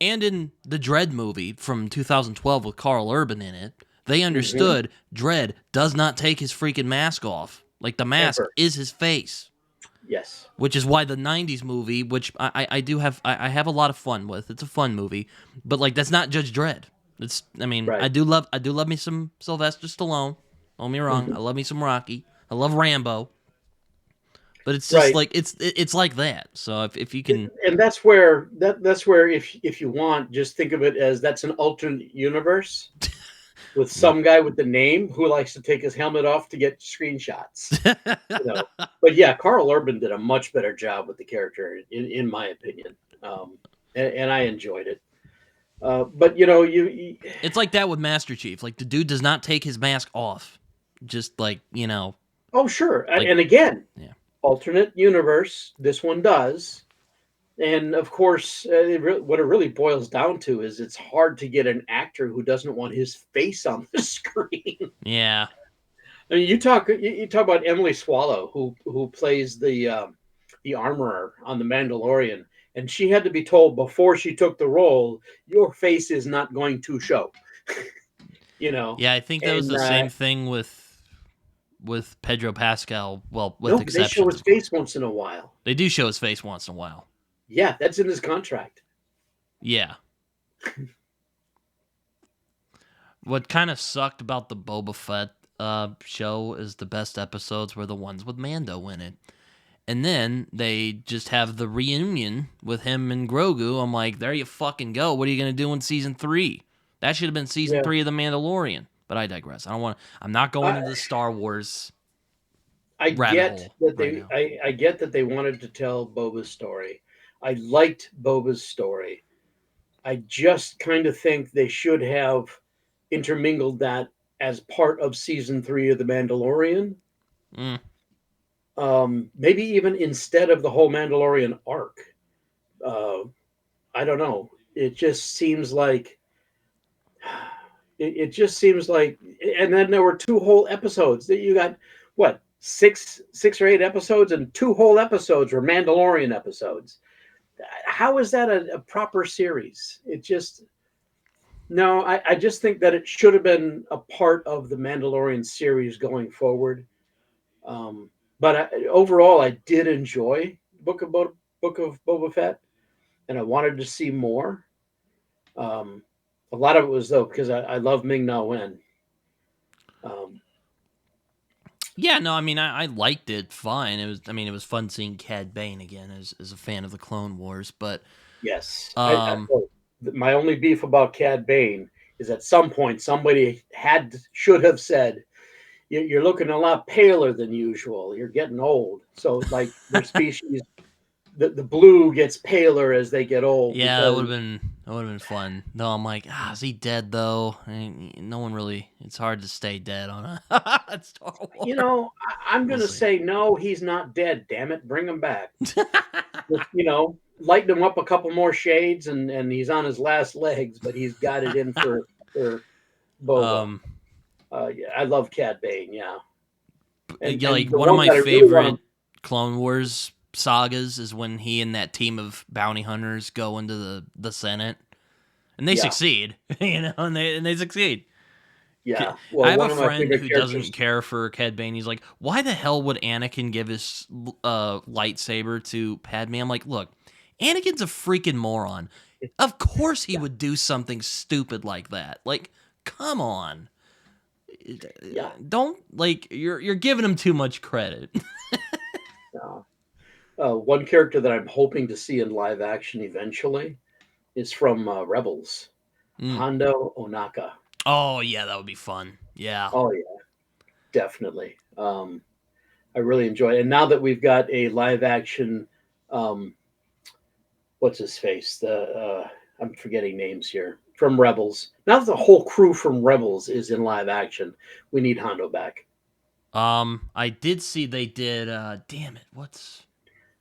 and in the Dredd movie from 2012 with Carl Urban in it. They Hmm. understood Dredd does not take his freaking mask off. Like the mask Ever. is his face, Yes. which is why the '90s movie, which I do have, I have a lot of fun with. It's a fun movie, but like that's not Judge Dredd. I mean, Right. I do love me some Sylvester Stallone. Don't get me wrong, I Hmm. love me some Rocky. I love Rambo, but it's just Right. like it's like that. So if you can, And that's where if you want, just think of it as that's an alternate universe with some guy with the name who likes to take his helmet off to get screenshots. You know. But yeah, Carl Urban did a much better job with the character, in my opinion, and I enjoyed it. But you It's like that with Master Chief. Like the dude does not take his mask off. Just like, oh sure, like and again, yeah. alternate universe. This one does, and of course, what it really boils down to is it's hard to get an actor who doesn't want his face on the screen. Yeah. I mean, you talk about Emily Swallow, who plays the armorer on the Mandalorian, and she had to be told before she took the role, your face is not going to show. You know, Yeah, I think that was and the same thing with Pedro Pascal, well, with no, they show exceptions, his of course. face once in a while. They do show his face once in a while. Yeah, that's in his contract. Yeah. What kind of sucked about the Boba Fett show is the best episodes were the ones with Mando in it. And then they just have the reunion with him and Grogu. I'm like, there you fucking go. What are you going to do in season 3? That should have been season Yeah, 3 of The Mandalorian. But I digress. I'm not going I into the Star Wars I rabbit get hole that right they now. I get that they wanted to tell Boba's story. I liked Boba's story. I just kind of think they should have intermingled that as part of season 3 of The Mandalorian. Mm. Maybe even instead of the whole Mandalorian arc. Uh, I don't know. It just seems like, and then there were 2 whole episodes that you got. What, six or 8 episodes, and 2 whole episodes were Mandalorian episodes. How is that a proper series? It just no. I just think that it should have been a part of the Mandalorian series going forward. Um, but overall, I did enjoy Book of Boba Fett, and I wanted to see more. Um, a lot of it was though because I love Ming Na Wen. Um, Yeah, no, I mean, I liked it fine. It was fun seeing Cad Bane again as a fan of the Clone Wars. But, yes, um, my only beef about Cad Bane is at some point somebody should have said, "You're looking a lot paler than usual. You're getting old." So like their species, the blue gets paler as they get old yeah, because that would have been fun. No, I'm like, is he dead though? No one really. It's hard to stay dead on a Star Wars. I'm We'll going to see. say no, he's not dead. Damn it, bring him back. Just, lighten him up a couple more shades, and he's on his last legs, but he's got it in for Boba. um, Yeah, I love Cad Bane. Yeah, yeah, like and the one of one my that I really want favorite to, Clone Wars sagas is when he and that team of bounty hunters go into the Senate and they yeah, succeed, and they succeed. yeah. I Well, have a one of my friend favorite who doesn't characters. care for Cad Bane. He's like, why the hell would Anakin give his lightsaber to Padme? I'm like, look, Anakin's a freaking moron. Of course he Yeah, would do something stupid like that. Like, come on. yeah. Don't like you're giving him too much credit. Uh, One character that I'm hoping to see in live action eventually is from Rebels, Mm. Hondo Onaka. Oh yeah, that would be fun. Yeah. Oh yeah, definitely. I really enjoy it. And now that we've got a live action, um, what's his face? The I'm forgetting names here from Rebels. Now that the whole crew from Rebels is in live action, we need Hondo back. I did see they did damn it, what's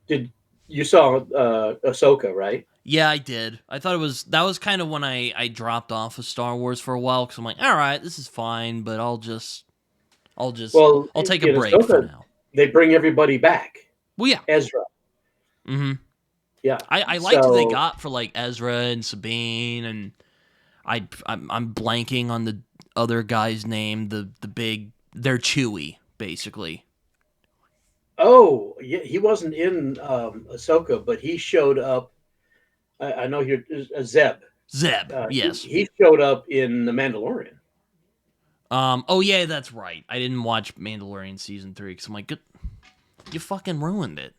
Did you saw Ahsoka, right? Yeah, I did. I thought that was kind of when I dropped off of Star Wars for a while because I'm like, all right, this is fine, but I'll just Well, I'll take a in break for Ahsoka, now. they bring everybody back. Well, yeah. Ezra, hmm yeah. I liked what they So, got for like Ezra and Sabine, and I'm blanking on the other guy's name. The big they're Chewy basically. oh, yeah, he wasn't in Ahsoka, but he showed up. I know you're Zeb. Zeb, He, yes. he showed up in The Mandalorian. Oh yeah, that's right. I didn't watch Mandalorian season 3 because I'm like, good, you fucking ruined it.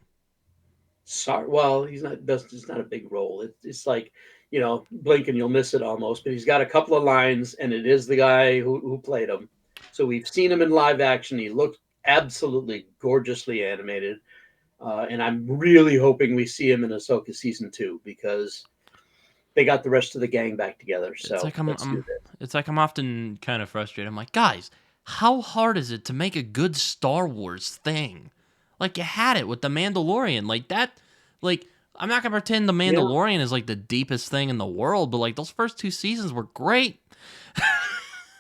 Sorry, well, it's not a big role. It's like, blink and you'll miss it almost. But he's got a couple of lines, and it is the guy who played him. So we've seen him in live action. He looked absolutely gorgeously animated, and I'm really hoping we see him in Ahsoka season 2 because they got the rest of the gang back together. It's So like I'm, let's do I'm this. it's like I'm often kind of frustrated. I'm like, guys, how hard is it to make a good Star Wars thing? Like you had it with the Mandalorian, like that. Like I'm not gonna pretend the Yeah. Mandalorian is like the deepest thing in the world, but like those first two seasons were great.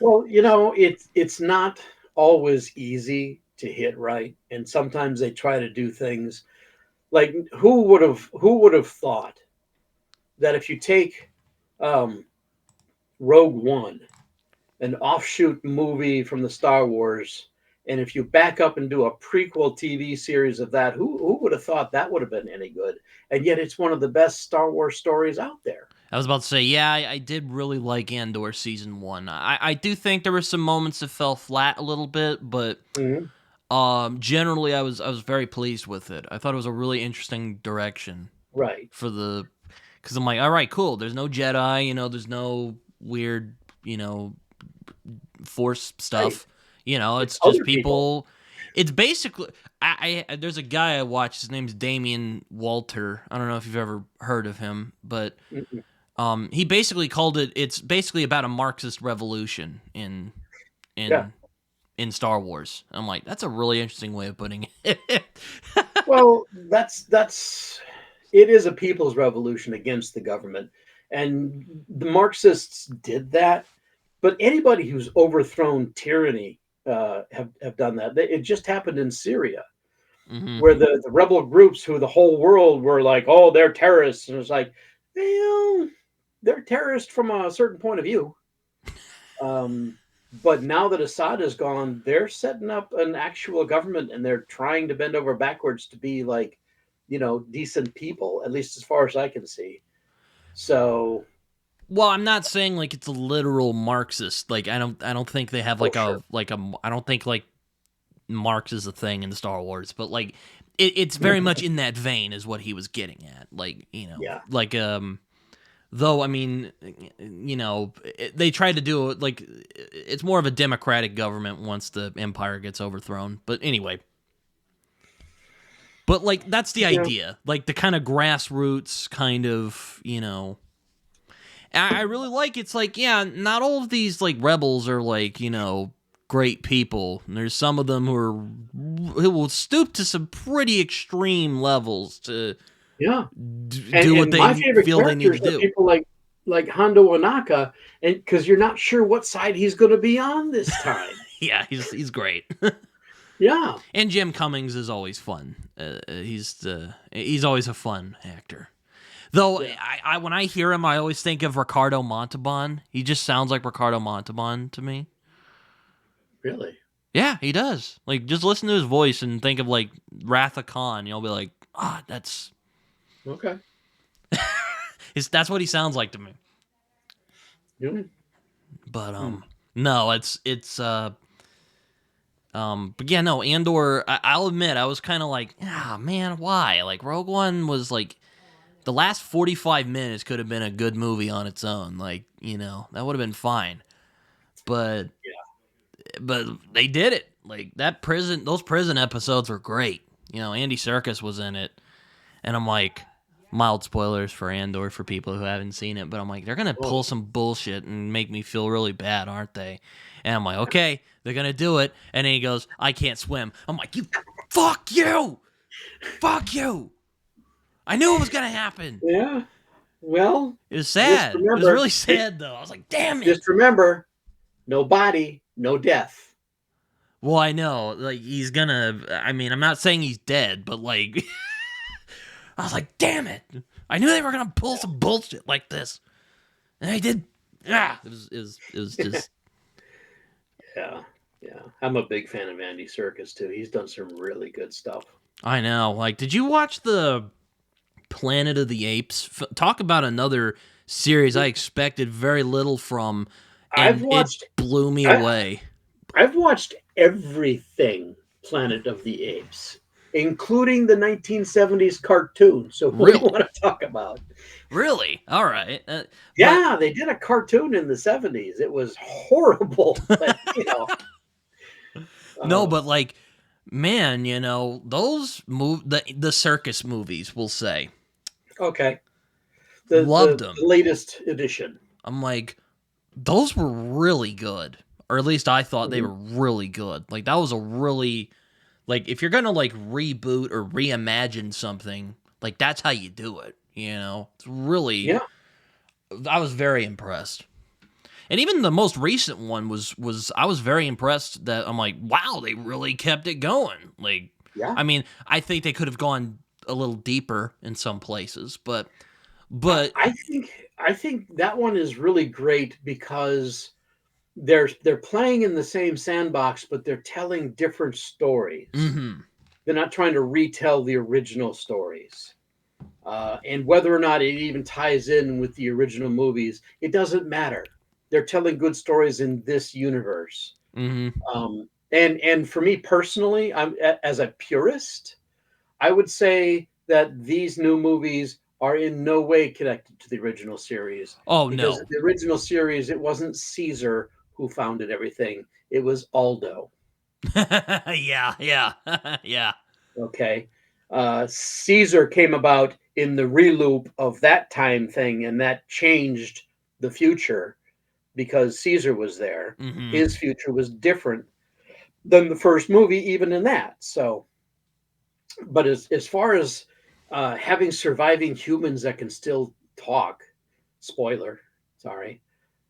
Well, it's not always easy to hit right, and sometimes they try to do things like who would have thought that if you take um, Rogue One, an offshoot movie from the Star Wars, and if you back up and do a prequel TV series of that, who would have thought that would have been any good? And yet, it's one of the best Star Wars stories out there. I was about to say, yeah, I did really like Andor season one. I do think there were some moments that fell flat a little bit, but Mhm. generally I was very pleased with it. I thought it was a really interesting direction Right. for the, because I'm like, all right, cool. There's no Jedi, there's no weird, Force Right. stuff. It's It's just other people. people. It's basically there's a guy I watch. His name's Damian Walter. I don't know if you've ever heard of him, but Mm-mm. he basically called it. It's basically about a Marxist revolution in Yeah. in in Star Wars. I'm like, that's a really interesting way of putting it. Well, that's it is a people's revolution against the government, and the Marxists did that. But anybody who's overthrown tyranny have done that. It just happened in Syria, hmm where the rebel groups, who the whole world were like, "Oh, they're terrorists," and it's like, well, they're terrorists from a certain point of view. Um, but now that Assad is gone, they're setting up an actual government, and they're trying to bend over backwards to be like, decent people, at least as far as I can see. So, Well, I'm not saying like it's a literal Marxist. Like I don't think they have oh, like sure. a I don't think like Marx is a thing in Star Wars, but like it's very much in that vein is what he was getting at. Like Yeah. like though I mean they try to do it like it's more of a democratic government once the empire gets overthrown. But anyway, but like that's the Yeah. idea, like the kind of grassroots kind of I really like it's like, yeah, not all of these like rebels are like, great people. And there's some of them who will stoop to some pretty extreme levels to Yeah. And do what and my they favorite feel they need to characters are do. people like Hondo Ohnaka, and because you're not sure what side he's going to be on this time. Yeah, he's great. Yeah. And Jim Cummings is always fun. He's always a fun actor. Though Yeah. I when I hear him, I always think of Ricardo Montalban. He just sounds like Ricardo Montalban to me. Really. Yeah, he does. Like, just listen to his voice and think of like Wrath of Khan. You'll be like, that's Okay. that's what he sounds like to me. Yeah. But Hmm. no, it's but yeah, no, Andor. I'll admit, I was kind of like, man, why? Like, Rogue One was like the last 45 minutes could have been a good movie on its own. Like, that would have been fine. But they did it. Like those prison episodes were great. Andy Serkis was in it, and I'm like, mild spoilers for Andor for people who haven't seen it, but I'm like, they're gonna Oh, pull some bullshit and make me feel really bad, aren't they? And I'm like, okay, they're gonna do it. And then he goes, I can't swim. I'm like, fuck you, fuck you. I knew it was gonna happen. yeah. Well, It was just sad. It was remember, really sad though. I was like, damn it. just remember, no body, no death. Well, I know, like he's gonna. I mean, I'm not saying he's dead, but like, I was like, damn it! I knew they were gonna pull some bullshit like this, and they did. Yeah, it was just. Yeah. Yeah. I'm a big fan of Andy Serkis too. He's done some really good stuff. I know. Like, did you watch the Planet of the Apes? Talk about another series I expected very little from, I've and it watched blew me I, away. I've watched everything Planet of the Apes, including the 1970s cartoon. So what do you Really, want to talk about? really. All right, but Yeah, they did a cartoon in the 70s. It was horrible, but no, uh, but like, man, those the circus movies, we'll say. okay. Loved the them. latest edition. I'm like, those were really good. Or at least I thought they Mhm. were really good. Like, that was a really, like, if you're gonna, like, reboot or reimagine something, like, that's how you do it, you know? It's really, Yeah, I was very impressed. And even the most recent one was I was very impressed that I'm like, wow, they really kept it going. Like, yeah. I mean, I think they could have gone a little deeper in some places, but I, but I think I think that one is really great because they're playing in the same sandbox, but they're telling different stories. mhm. They're not trying to retell the original stories. And whether or not it even ties in with the original movies, it doesn't matter. They're telling good stories in this universe. Mhm. And for me personally, as a purist, I would say that these new movies are in no way connected to the original series Oh because no. the original series it wasn't Caesar who founded everything; it was Aldo. Yeah, yeah. Yeah. Okay, Caesar came about in the reloop of that time thing, and that changed the future because Caesar was there. Mhm. His future was different than the first movie, even in that. So but as far as having surviving humans that can still talk, spoiler, sorry,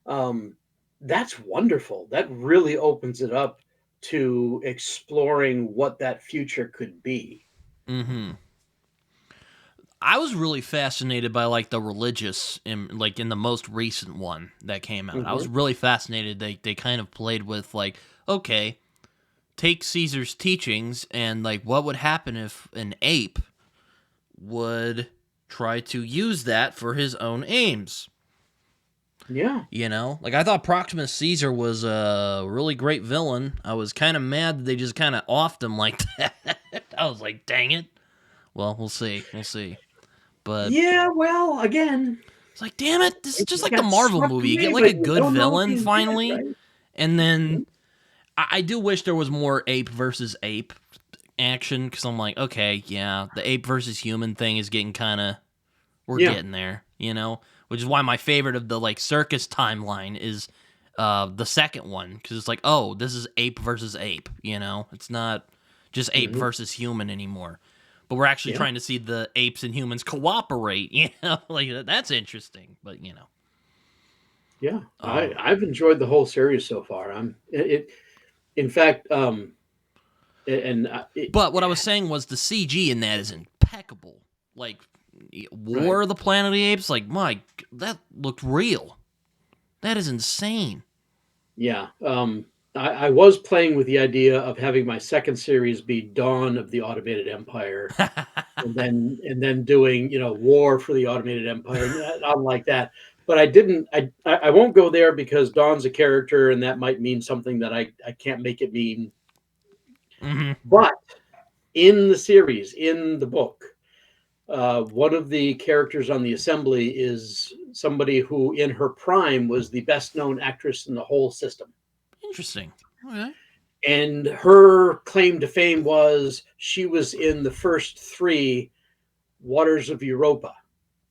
um, that's wonderful. That really opens it up to exploring what that future could be. Mhm. I was really fascinated by like the religious in the most recent one that came out. I was Hmm. really fascinated they kind of played with like, okay, take Caesar's teachings and like what would happen if an ape would try to use that for his own aims. Yeah. You know, like I thought Proximus Caesar was a really great villain. I was kind of mad that they just kind of offed him like that. I was like, dang it. Well, we'll see. We'll see. But Yeah. Well, again, it's like, damn it. This is just he like the got Marvel swept movie. You get away, like a but you good don't know if villain he's dead, finally. right? And then I do wish there was more ape versus ape action because I'm like, okay, yeah, the ape versus human thing is getting kind of, we're Yeah. getting there, you know? Which is why my favorite of the like circus timeline is the second one because it's like, oh, this is ape versus ape, you know? It's not just ape Hmm. versus human anymore. But we're actually Yeah. trying to see the apes and humans cooperate, you know? Like that's interesting, but you know. Yeah. Um I've enjoyed the whole series so far. In fact, and it, but what I was saying was the CG in that is impeccable. Like right. War of the Planet of the Apes, like that looked real. That is insane. Yeah. I was playing with the idea of having my second series be Dawn of the Automated Empire, and then doing War for the Automated Empire, not like that. But I didn't. I won't go there because Dawn's a character, and that might mean something that I can't make it mean. Hmm. But in the series, in the book, one of the characters on the assembly is somebody who, in her prime, was the best known actress in the whole system. Interesting. Okay. And her claim to fame was she was in the first three Waters of Europa.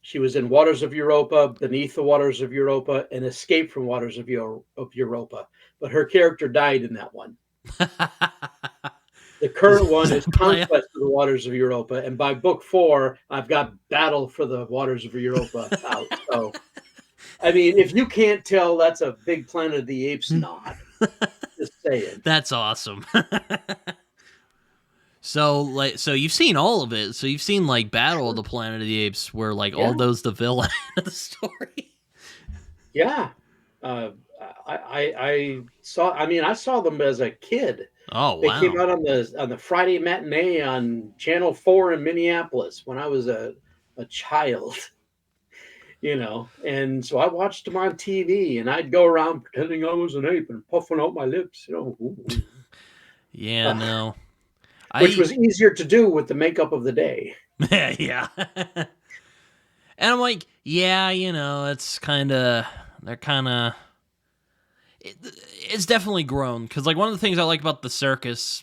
She was in Waters of Europa, Beneath the Waters of Europa, and Escape from Waters of Europa. But her character died in that one. The is, current is one that is play? Conquest of the Waters of Europa, and by book 4, I've got Battle for the Waters of Europa out. So, I mean, if you can't tell, that's a big Planet of the Apes nod. Just saying. That's awesome. So you've seen all of it. So you've seen like Battle of Sure. the Planet of the Apes, where like Yeah. Aldo's the villain of the story. Yeah. Uh, I saw. I mean, I saw them as a kid. Oh They came wow. out on the Friday matinee on Channel 4 in Minneapolis when I was a child. And so I watched them on TV, and I'd go around pretending I was an ape and puffing out my lips. Ooh, ooh. Yeah, Uh, no. which I was easier to do with the makeup of the day. yeah. And I'm like, yeah, it's kind of they're kind of it's definitely grown because like one of the things I like about the circus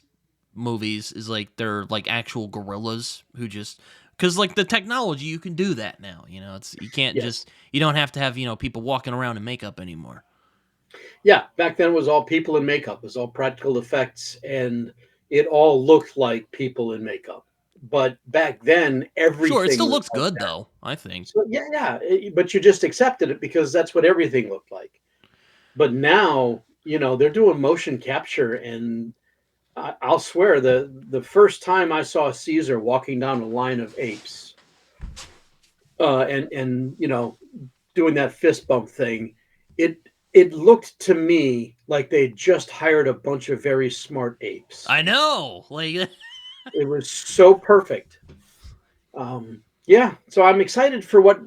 movies is like they're like actual gorillas who just Because like the technology, you can do that now. It's you can't Yes. just you don't have to have people walking around in makeup anymore. Yeah, back then it was all people in makeup. It was all practical effects, and it all looked like people in makeup. But back then, Sure, it everything still was looks like good that. though. I think. So yeah, yeah. But you just accepted it because that's what everything looked like. But now, they're doing motion capture, and I'll swear the first time I saw Caesar walking down a line of apes, and doing that fist bump thing, it it looked to me like they just hired a bunch of very smart apes. I know, like It was so perfect. Yeah, so I'm excited for what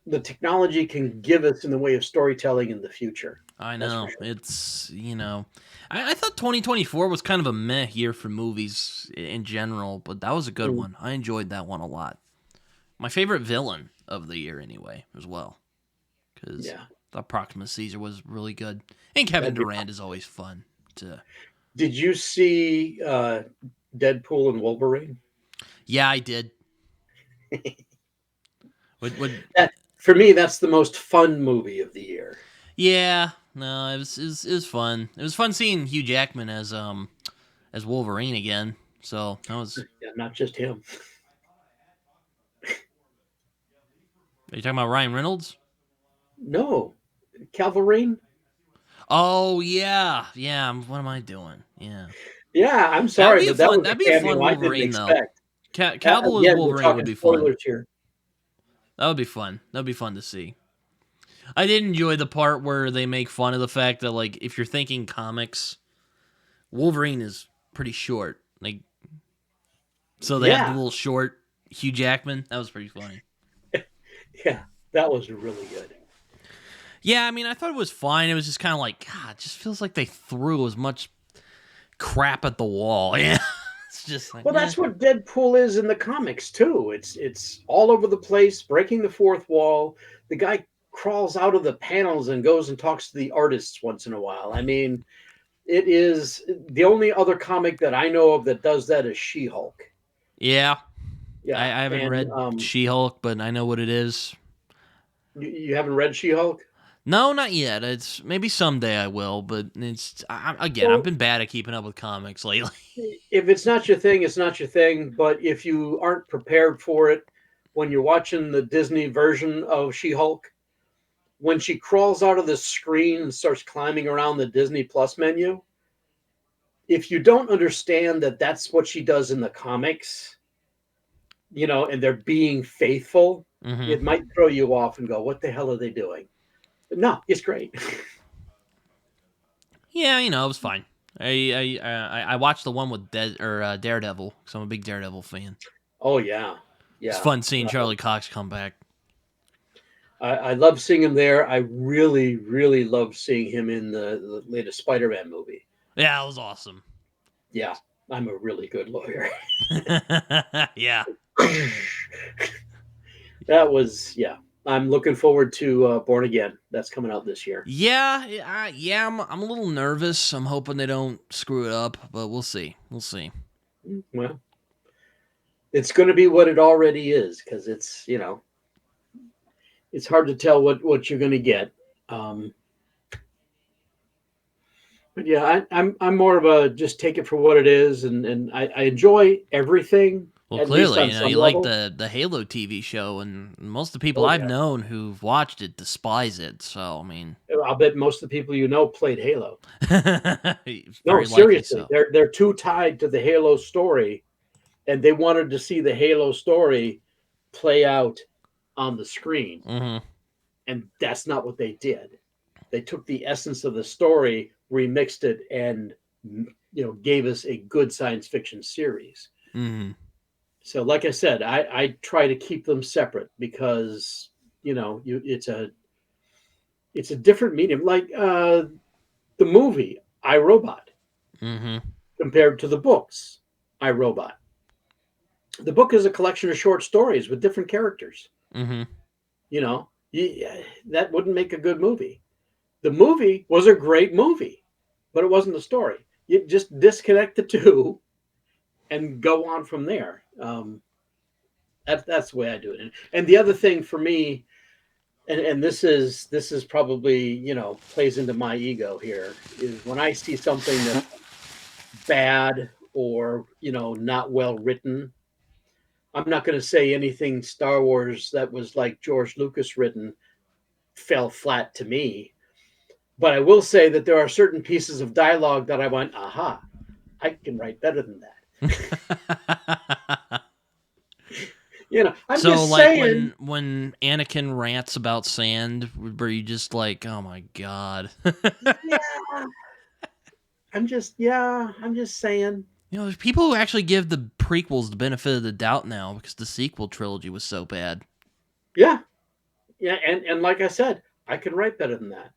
the technology can give us in the way of storytelling in the future. I That's for know. sure. I thought 2024 was kind of a meh year for movies in general, but that was a good Mm, one. I enjoyed that one a lot. My favorite villain of the year, anyway, as well, because yeah, the Proxima Caesar was really good, and Kevin that'd be. Durant is always fun. To Did you see Deadpool and Wolverine? Yeah, I did. Would That for me, that's the most fun movie of the year. Yeah, no, it was fun. It was fun seeing Hugh Jackman as Wolverine again. So that was. Yeah, not just him. Are you talking about Ryan Reynolds? No, Calverine. Oh yeah, yeah. What am I doing? Yeah, Yeah, I'm that'd sorry, be a but that fun. was That'd be a a cameo fun I didn't Wolverine though. expect. Cavill as Again, we're Wolverine would talking be fun. spoilers here. That would be fun. That'd be fun to see. I did enjoy the part where they make fun of the fact that like if you're thinking comics, Wolverine is pretty short. Like so they have the Yeah, little short Hugh Jackman. That was pretty funny. yeah, that was really good. Yeah, I mean, I thought it was fine. It was just kind of like, God, it just feels like they threw as much crap at the wall. Yeah, it's just like, Well, that's what Deadpool is in the comics too. It's all over the place, breaking the fourth wall. The guy crawls out of the panels and goes and talks to the artists once in a while. I mean, it is the only other comic that I know of that does that is She-Hulk. yeah. I, Yeah, I haven't and read She-Hulk, but I know what it is. you haven't read She-Hulk? No, not yet. It's maybe someday I will, but again, I've Well, been bad at keeping up with comics lately. if it's not your thing, it's not your thing. But if you aren't prepared for it when you're watching the Disney version of She-Hulk, when she crawls out of the screen and starts climbing around the Disney Plus menu, if you don't understand that that's what she does in the comics, and they're being faithful, hmm it might throw you off and go, "What the hell are they doing?" But no, it's great. Yeah, it was fine. I watched the one with Daredevil because I'm a big Daredevil fan. Oh yeah, It's yeah. fun seeing Charlie Cox come back. I love seeing him there. I really, really love seeing him in the latest Spider-Man movie. Yeah, it was awesome. Yeah, I'm a really good lawyer. Yeah. That was yeah. I'm looking forward to Born Again. That's coming out this year. Yeah. I'm a little nervous. I'm hoping they don't screw it up, but we'll see. We'll see. Well, it's going to be what it already is because it's hard to tell what you're going to get. Um, but yeah, I'm more of a just take it for what it is, and I enjoy everything Well, at least clearly, on some you like level. the Halo TV show, and most of the people Oh I've yeah, known who've watched it despise it. So, I mean, I'll bet most of the people played Halo. No, very likely seriously, so. they're too tied to the Halo story, and they wanted to see the Halo story play out on the screen, hmm and that's not what they did. They took the essence of the story, remixed it, and gave us a good science fiction series. hmm So, like I said, I try to keep them separate because it's a different medium. Like the movie I Robot hmm compared to the books I Robot. The book is a collection of short stories with different characters. hmm That wouldn't make a good movie. The movie was a great movie, but it wasn't the story. You just disconnect the two and go on from there. That's the way I do it. And the other thing for me, and this is probably, plays into my ego here, is when I see something that's bad or not well written. I'm not going to say anything Star Wars that was like George Lucas written fell flat to me, but I will say that there are certain pieces of dialogue that I went, aha, I can write better than that. I'm So, just like saying. when Anakin rants about sand, were you just like, oh my god? Yeah, I'm just saying. There's people who actually give the prequels the benefit of the doubt now because the sequel trilogy was so bad. Yeah, yeah, and like I said, I can write better than that.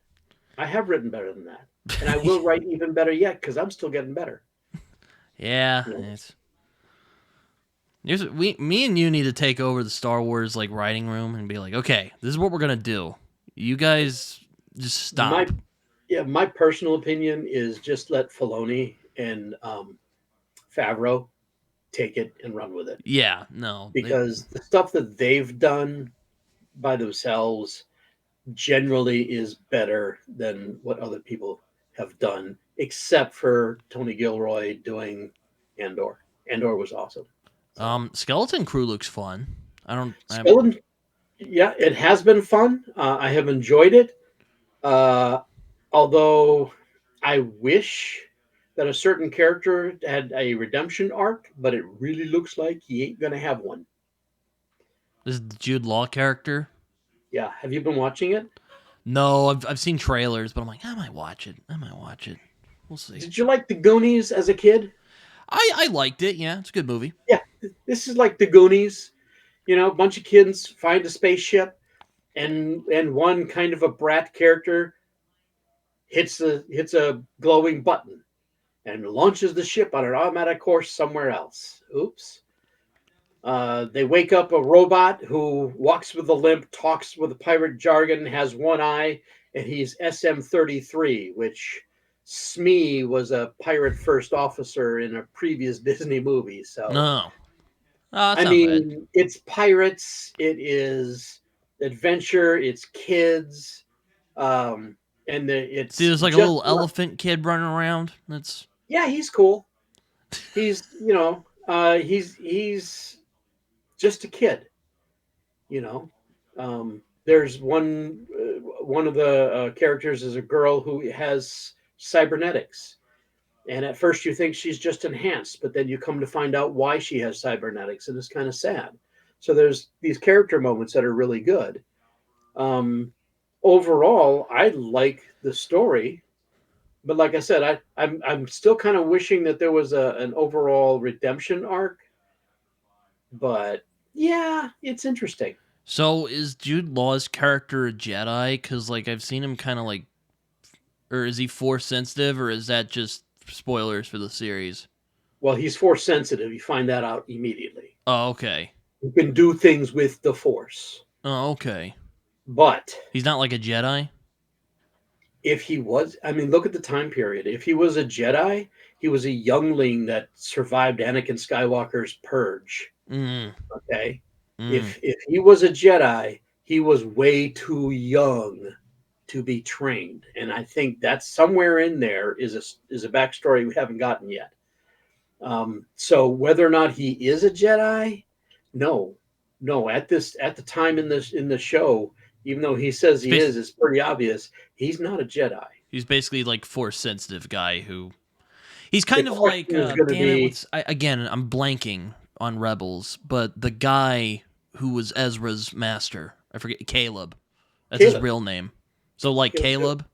I have written better than that, and I will write even better yet because I'm still getting better. Yeah, You know? me and you need to take over the Star Wars like writing room and be like, okay, this is what we're gonna do. You guys just stop. My Yeah, my personal opinion is just let Filoni and Favreau take it and run with it, Yeah, no, because the stuff that they've done by themselves generally is better than what other people have done, except for Tony Gilroy doing Andor. Andor was awesome. So Skeleton Crew looks fun. I'm Skeleton, yeah, it has been fun. I have enjoyed it. Uh, Although I wish that a certain character had a redemption arc, but it really looks like he ain't gonna have one. this is the Jude Law character. Yeah, have you been watching it? No, I've seen trailers, but I'm like, I might watch it. I might watch it. We'll see. Did you like the Goonies as a kid? I liked it. Yeah, it's a good movie. Yeah, this is like the Goonies. A bunch of kids find a spaceship, and one kind of a brat character hits a glowing button and launches the ship on an automatic course somewhere else. Oops. They wake up a robot who walks with a limp, talks with a pirate jargon, has one eye, and he's SM-33, which Smee was a pirate first officer in a previous Disney movie. So, No, oh, that's I not bad. mean, it's pirates, it is adventure, it's kids, um, and See, it's there's like a just, little elephant kid running around. That's yeah, he's cool. He's just a kid. you know there's one of the characters is a girl who has cybernetics, and at first you think she's just enhanced, but then you come to find out why she has cybernetics, and it's kind of sad. So there's these character moments that are really good. Um overall I like the story, but like I said, I'm still kind of wishing that there was an overall redemption arc, but yeah, it's interesting. so. Is Jude Law's character a Jedi? Because like I've seen him kind of like, or is he force sensitive, or is that just spoilers for the series? Well, he's force sensitive. You find that out immediately. Oh, okay. You can do things with the force. Oh, okay. But He's not like a Jedi. if he was, I mean, look at the time period. If he was a Jedi, he was a youngling that survived Anakin Skywalker's purge. Mm, Okay. mm. If he was a Jedi, he was way too young to be trained. And I think that's somewhere in there is a backstory we haven't gotten yet. So whether or not he is a Jedi, no, no. At the time in the show, even though he says He's, he bas- is, it's pretty obvious he's not a Jedi. he's basically like force sensitive guy who he's The kind of like question is going to damn it. be Again? I'm blanking on Rebels, but the guy who was Ezra's master, I forget Caleb. That's his Caleb. real name. So like Caleb. Caleb.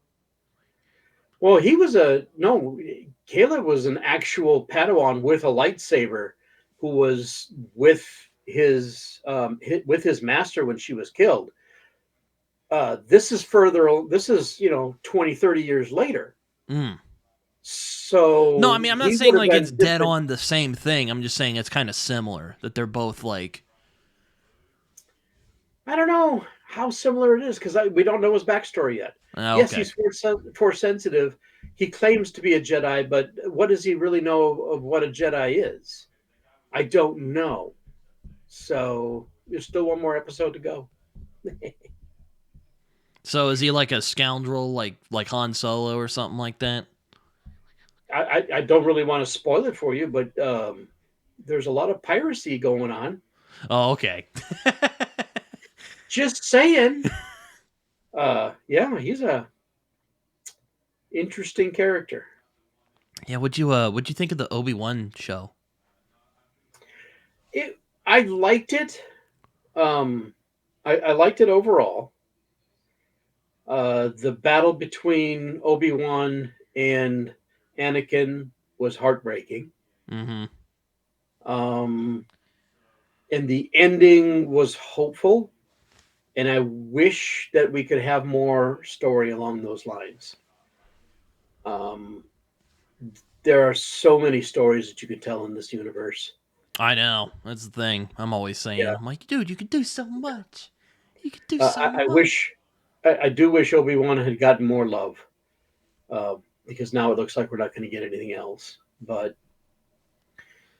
Well, he was a no. Caleb was an actual Padawan with a lightsaber, who was with his master when she was killed. This is further. This is 20, 30 years later. Mm. No, I So mean I'm not he saying would have like it's been dead different. on the same thing. I'm just saying it's kind of similar that they're both like I don't know how similar it is because we don't know his backstory yet. Yes, okay. he's force sensitive. He claims to be a Jedi, but what does he really know of what a Jedi is? I don't know. So There's still one more episode to go. So is he like a scoundrel, like Han Solo or something like that? I don't really want to spoil it for you, but there's a lot of piracy going on. Oh, okay. Just saying. Yeah, he's a interesting character. Yeah, what'd you think of the Obi-Wan show? I liked it. Um, I liked it overall. The battle between Obi-Wan and Anakin was heartbreaking. Mm-hmm. Um, and the ending was hopeful. And I wish that we could have more story along those lines. Um, there are so many stories that you could tell in this universe. I know. That's the thing. I'm always Yeah, saying. I'm like, dude, you could do so much. You could do so I much. wish, I do wish Obi Wan had gotten more love, uh, because now it looks like we're not going to get anything else. But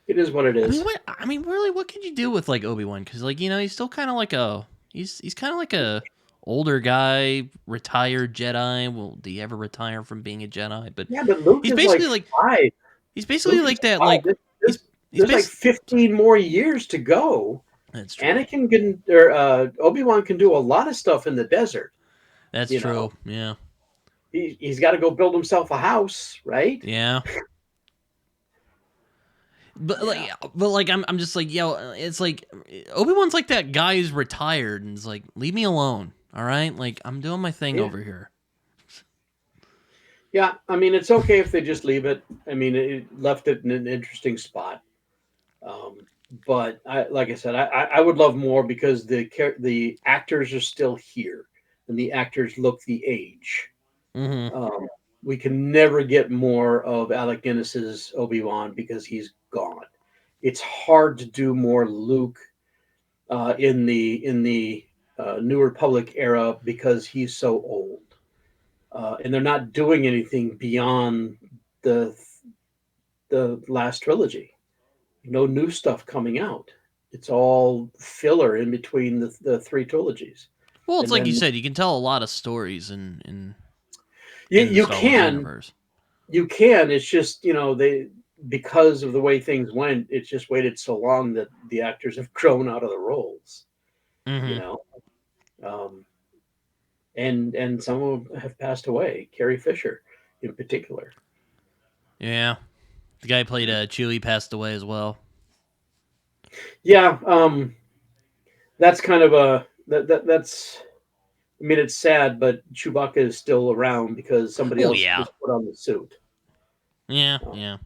it is what it I mean, is. what? I mean, really, what could you do with like Obi-Wan? Because like he's still kind of like a he's kind of like a older guy, retired Jedi. Well, do you ever retire from being a Jedi? But Yeah, but Luke he's is like basically like five. he's basically Luke is like that. five. Like he's he's There's like basically 15 more years to go. that's true. Anakin can, or Obi Wan can do a lot of stuff in the desert. That's You know, true. Yeah. he's got to go build himself a house, right? Yeah. But Yeah, like, I'm just like, yo, it's like Obi-Wan's like that guy who's retired and it's like, leave me alone, all right? Like, I'm doing my thing yeah, over here. yeah. I mean, it's okay if they just leave it. I mean, it left it in an interesting spot. Um, but like I said, I would love more because the actors are still here and the actors look the age. Mm-hmm. Um, we can never get more of Alec Guinness's Obi-Wan because he's gone. It's hard to do more Luke in the New Republic era because he's so old, and they're not doing anything beyond the the last trilogy. No new stuff coming out. It's all filler in between the three trilogies, Well, it's and like you then said, you can tell a lot of stories you, in the you Star Wars can universe. you can. It's just they because of the way things went. It's just waited so long that the actors have grown out of the roles. You Mm-hmm. know, um, and some of them have passed away. Carrie Fisher, in particular. Yeah, the guy who played Chewie passed away as well. Yeah, that's kind of that's. I mean, it's sad, but Chewbacca is still around because somebody Oh else yeah, just put on the suit. yeah, Uh, yeah.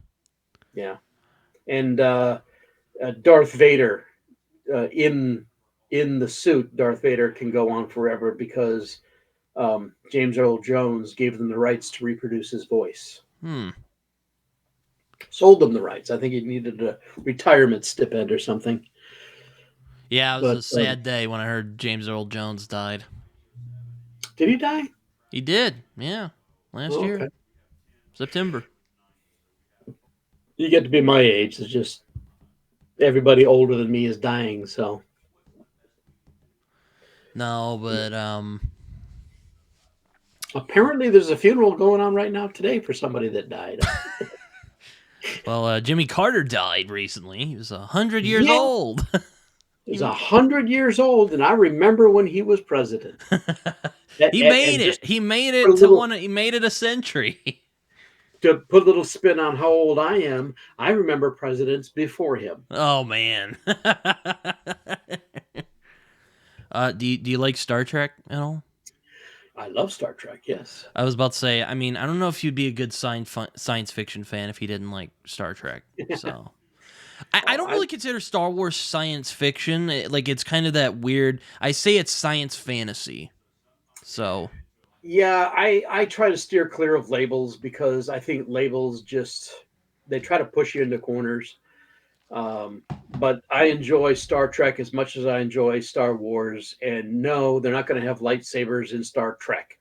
yeah, and Darth Vader in the suit, Darth Vader can go on forever because James Earl Jones gave them the rights to reproduce his voice. Hmm. Sold them the rights. I think he needed a retirement stipend or something. Yeah, it was But a sad day when I heard James Earl Jones died. did he die? He did. Yeah, last Oh, year, okay. September. You get to be my age. It's just everybody older than me is dying. So No, yeah. but Apparently, there's a funeral going on right now today for somebody that died. well, Jimmy Carter died recently. He was 100 years Yeah, old. he's 100 years old, and I remember when he was president. He And made just it. He made put a it to little one. He made it a century. to put a little spin on how old I am, I remember presidents before him. Oh man. Do you like Star Trek at all? I love Star Trek. Yes. I was about to say. I mean, I don't know if you'd be a good science fiction fan if you didn't like Star Trek. So I Oh, don't really consider Star Wars science fiction. Like it's kind of that weird. I say it's science fantasy. So yeah, I try to steer clear of labels because I think labels just they try to push you into corners. But I enjoy Star Trek as much as I enjoy Star Wars. And no, they're not going to have lightsabers in Star Trek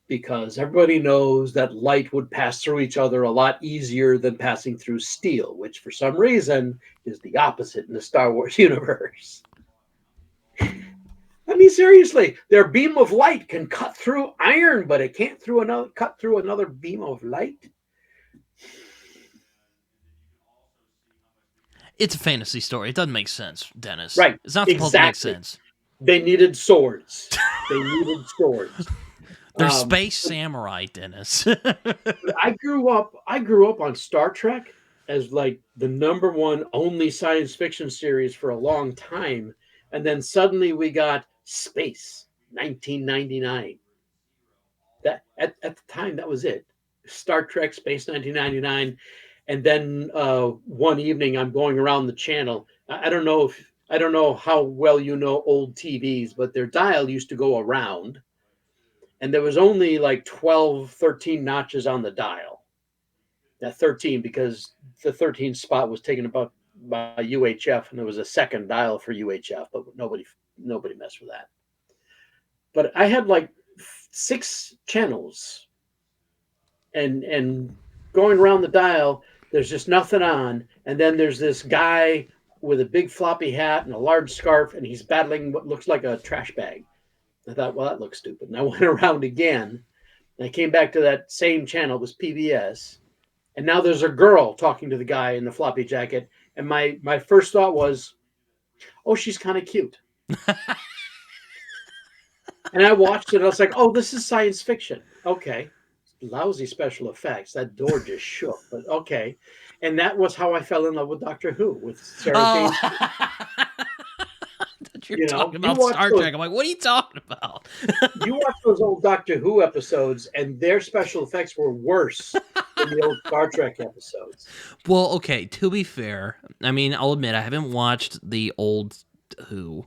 because everybody knows that light would pass through each other a lot easier than passing through steel, which for some reason is the opposite in the Star Wars universe. I mean, seriously, their beam of light can cut through iron, but it can't cut through another beam of light. It's a fantasy story. It doesn't make sense, Dennis. Right, It's not supposed to make exactly. sense. They needed swords. They needed swords. They're Um, space samurai, Dennis. I grew up on Star Trek as like the number one only science fiction series for a long time, and then suddenly we got Space 1999. That at the time that was it. Star Trek Space 1999, and then one evening I'm going around the channel. I don't know how well you know old TVs, but their dial used to go around, and there was only like 12, 13 notches on the dial. That 13 because the 13th spot was taken up by UHF, and there was a second dial for UHF, but nobody messed with that. But I had like 6 channels, and going around the dial, there's just nothing on, and then there's this guy with a big floppy hat and a large scarf, and he's battling what looks like a trash bag. I thought, well, that looks stupid, and I went around again, and I came back to that same channel. It was PBS, and now there's a girl talking to the guy in the floppy jacket, and my first thought was, oh, she's kind of cute. And I watched it, and I was like, oh, this is science fiction. Okay. Lousy special effects. That door just shook, but okay. And that was how I fell in love with Doctor Who, with Sarah Oh, Jane. you're talking You about watch Star those Trek. I'm like, what are you talking about? you watch those old Doctor Who episodes, and their special effects were worse than the old Star Trek episodes. Well, okay, to be fair, I mean, I'll admit I haven't watched the old Who,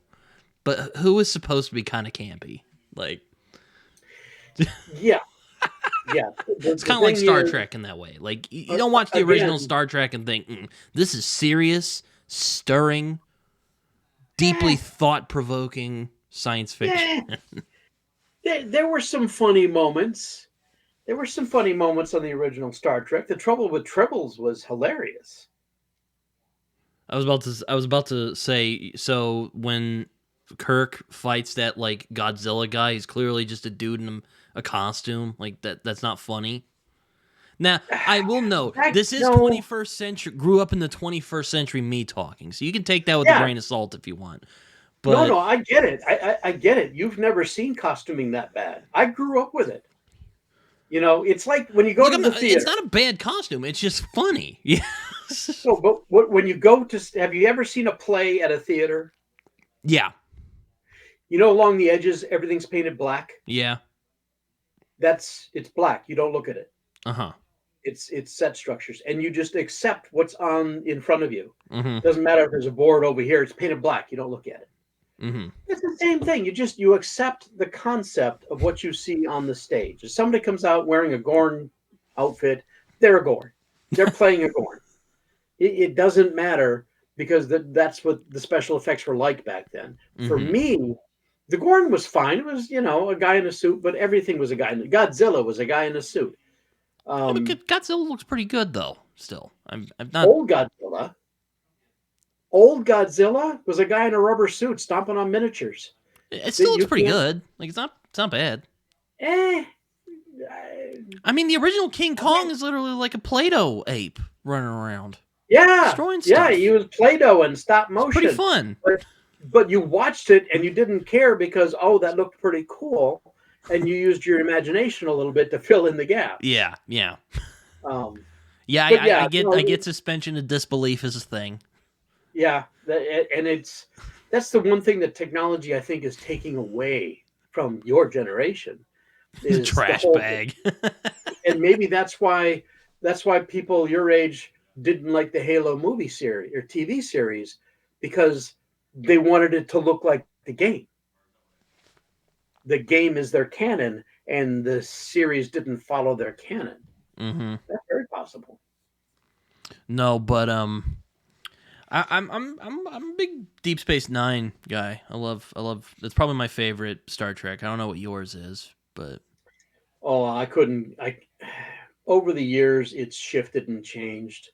but Who is supposed to be kind of campy. Like, Yeah, yeah. it's The kind of like thing Star is, Trek in that way. Like, you don't watch the original again, Star Trek and think, this is serious, stirring, deeply eh, thought-provoking science fiction. eh, there were some funny moments. There were some funny moments on the original Star Trek. The Trouble with Tribbles was hilarious. I was about to say, so when Kirk fights that like Godzilla guy, he's clearly just a dude in a costume. Like that's not funny. Now, I will note, this is No, 21st century, grew up in the 21st century me talking, so you can take that with a yeah, grain of salt if you want. no, But, no. I get it. I get it. You've never seen costuming that bad. I grew up with it. It's like when you go look, to the it's theater. not a bad costume, it's just funny. Yes. No, but when you have you ever seen a play at a theater? Yeah, Along the edges, everything's painted black. yeah, It's black. You don't look at it. uh-huh, It's set structures, and you just accept what's on in front of you. mm-hmm, Doesn't matter if there's a board over here. It's painted black. You don't look at it. mm-hmm, It's the same thing. You accept the concept of what you see on the stage. If somebody comes out wearing a Gorn outfit, they're a Gorn. They're playing a Gorn. It doesn't matter because that's what the special effects were like back then. For mm-hmm. me, the Gorn was fine. It was, a guy in a suit, but everything was a guy. Godzilla was a guy in a suit. Yeah, but Um, Godzilla looks pretty good, though, still. I'm not... old Godzilla, old Godzilla was a guy in a rubber suit stomping on miniatures. It That still looks you pretty can't. good. Like, it's not bad. Eh, I mean, the original King Kong is literally like a Play-Doh ape running around, yeah, destroying yeah. stuff. He was Play-Doh and stop It's pretty motion, fun. but you watched it and you didn't care because that looked pretty cool, and you used your imagination a little bit to fill in the gaps. Yeah, yeah. Um, Yeah, but I yeah, get I get suspension of disbelief as a thing. yeah, and that's the one thing that technology I think is taking away from your generation The is the trash whole, bag. and maybe that's why people your age didn't like the Halo movie series or TV series because they wanted it to look like the game. The game is their canon, and the series didn't follow their canon. Mm-hmm. That's very possible. No, but I'm a big Deep Space Nine guy. I love. It's probably my favorite Star Trek. I don't know what yours is, but Oh, I couldn't. Over the years, it's shifted and changed.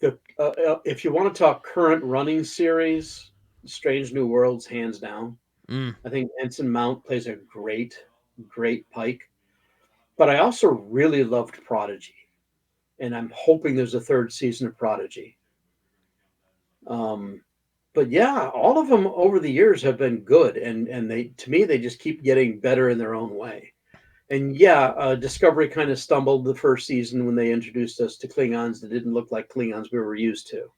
If you want to talk current running series, Strange New Worlds, hands down. Mm. I think Ensign Mount plays a great Pike. But I also really loved Prodigy, and I'm hoping there's a third season of Prodigy. Um, but yeah, all of them over the years have been good, and they to me they just keep getting better in their own way. And yeah, Discovery kind of stumbled the first season when they introduced us to Klingons that didn't look like Klingons we were used to.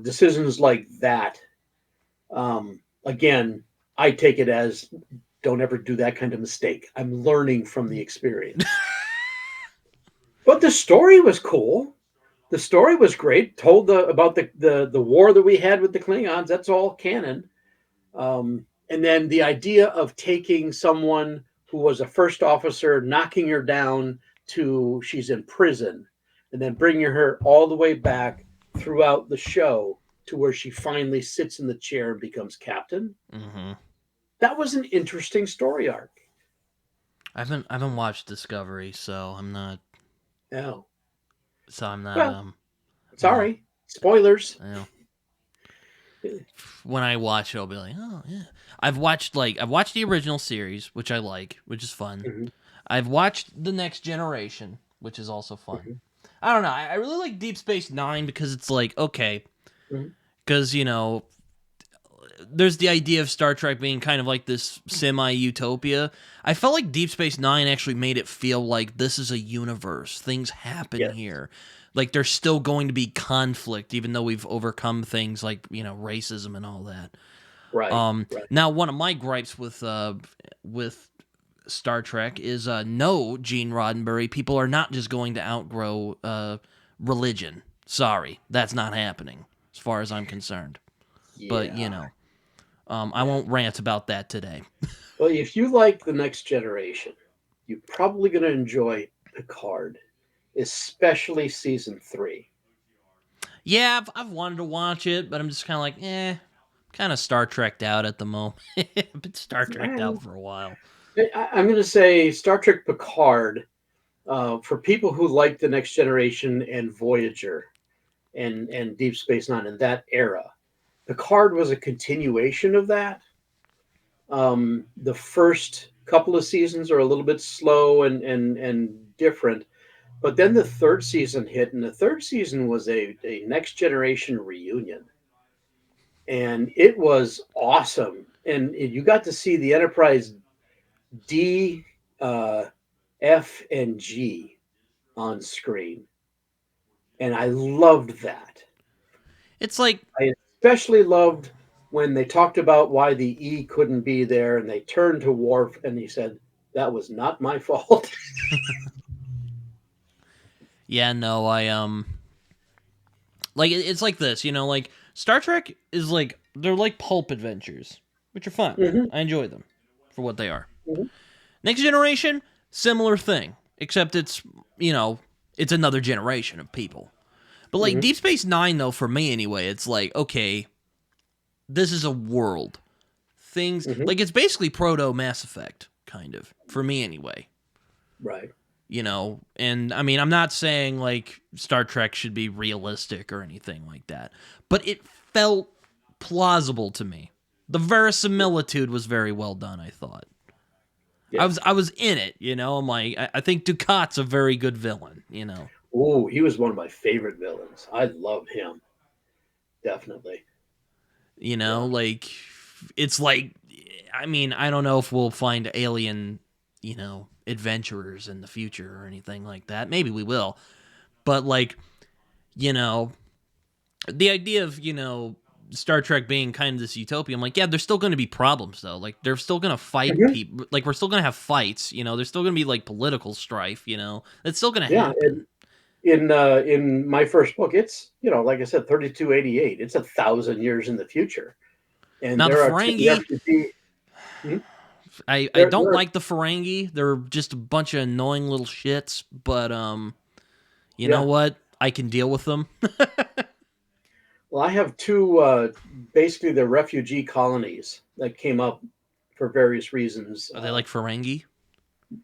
Decisions like that. Again, I take it as don't ever do that kind of mistake. I'm learning from the experience. But the story was cool. The story was great. Told about the war that we had with the Klingons. That's all canon. And then the idea of taking someone who was a first officer, knocking her down to she's in prison, and then bringing her all the way back throughout the show to where she finally sits in the chair and becomes captain. Hmm. That was an interesting story arc. I haven't watched Discovery, so I'm not. Oh, So I'm not. well, I'm not. sorry, spoilers. You know, when I watch it, I'll be like, oh yeah. I've watched the original series, which I like, which is fun. Mhm, I've watched the Next Generation, which is also fun. mhm, I don't know. I really like Deep Space Nine because it's like okay, mhm. because there's the idea of Star Trek being kind of like this semi utopia. I felt like Deep Space Nine actually made it feel like this is a universe. Things happen Yes, here. Like there's still going to be conflict, even though we've overcome things like racism and all that. right, right. Now one of my gripes with Star Trek is no, Gene Roddenberry. People are not just going to outgrow religion. Sorry, that's not happening as far as I'm concerned. But Yeah. I won't rant about that today. Well, if you like The Next Generation, you're probably going to enjoy Picard, especially season three. Yeah, I've wanted to watch it, but I'm just kind of like, kind of Star Trek'd out at the moment. Been Star Trek'd out Well, for a while. I'm going to say Star Trek Picard for people who like The Next Generation and Voyager and Deep Space Nine in that era. Picard was a continuation of that. The first couple of seasons are a little bit slow and different. But then the third season hit, and the third season was a Next Generation reunion. And it was awesome. And you got to see the Enterprise D, F, and G on screen. And I loved that. It's like, I especially loved when they talked about why the E couldn't be there, and they turned to Worf and he said, "That was not my fault." yeah, no, like it's like this, like Star Trek is like they're like pulp adventures, which are fun. Hmm. I enjoy them for what they are. Hmm. Next Generation, similar thing, except you know, it's another generation of people. But like Hmm. Deep Space Nine, though, for me anyway, it's like okay, this is a world. Things Hmm. like it's basically proto Mass Effect, kind of for me anyway. Right. And I mean, I'm not saying like Star Trek should be realistic or anything like that, but it felt plausible to me. The verisimilitude was very well done, I thought. I Yes. was in it, I'm like, I think Ducat's a very good villain. Oh, he was one of my favorite villains. I loved him. Definitely. Yeah. Like it's like, I mean, I don't know if we'll find alien, adventurers in the future or anything like that. Maybe we will. But like, you know, the idea of, Star Trek being kind of this utopia, I'm like, yeah, there's still going to be problems though. Like they're still going to fight Hmm. people. Like we're still going to have fights, there's still going to be like political strife, It's still going to Yeah. happen. In my first book, it's like I said, 3288. It's 1,000 years in the future, and Now the there are two Ferengi, refugee. Hmm? I don't like the Ferengi. They're just a bunch of annoying little shits, but you know Yeah. what? I can deal with them. Well, I have two. Basically, they're refugee colonies that came up for various reasons. Are they like Ferengi?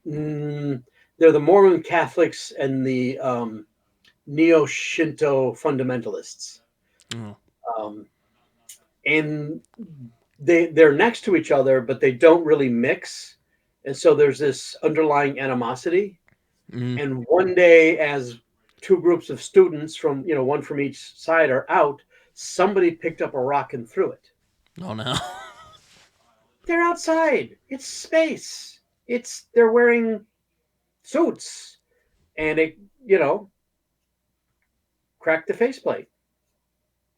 Mm, they're the Mormon Catholics and the neo Shinto fundamentalists. Oh. Um, and they're next to each other, but they don't really mix, and so there's this underlying animosity. Mm. And one day, as two groups of students from one from each side are out, somebody picked up a rock and threw it. Oh no. They're outside. It's space. They're wearing suits, and it cracked the faceplate.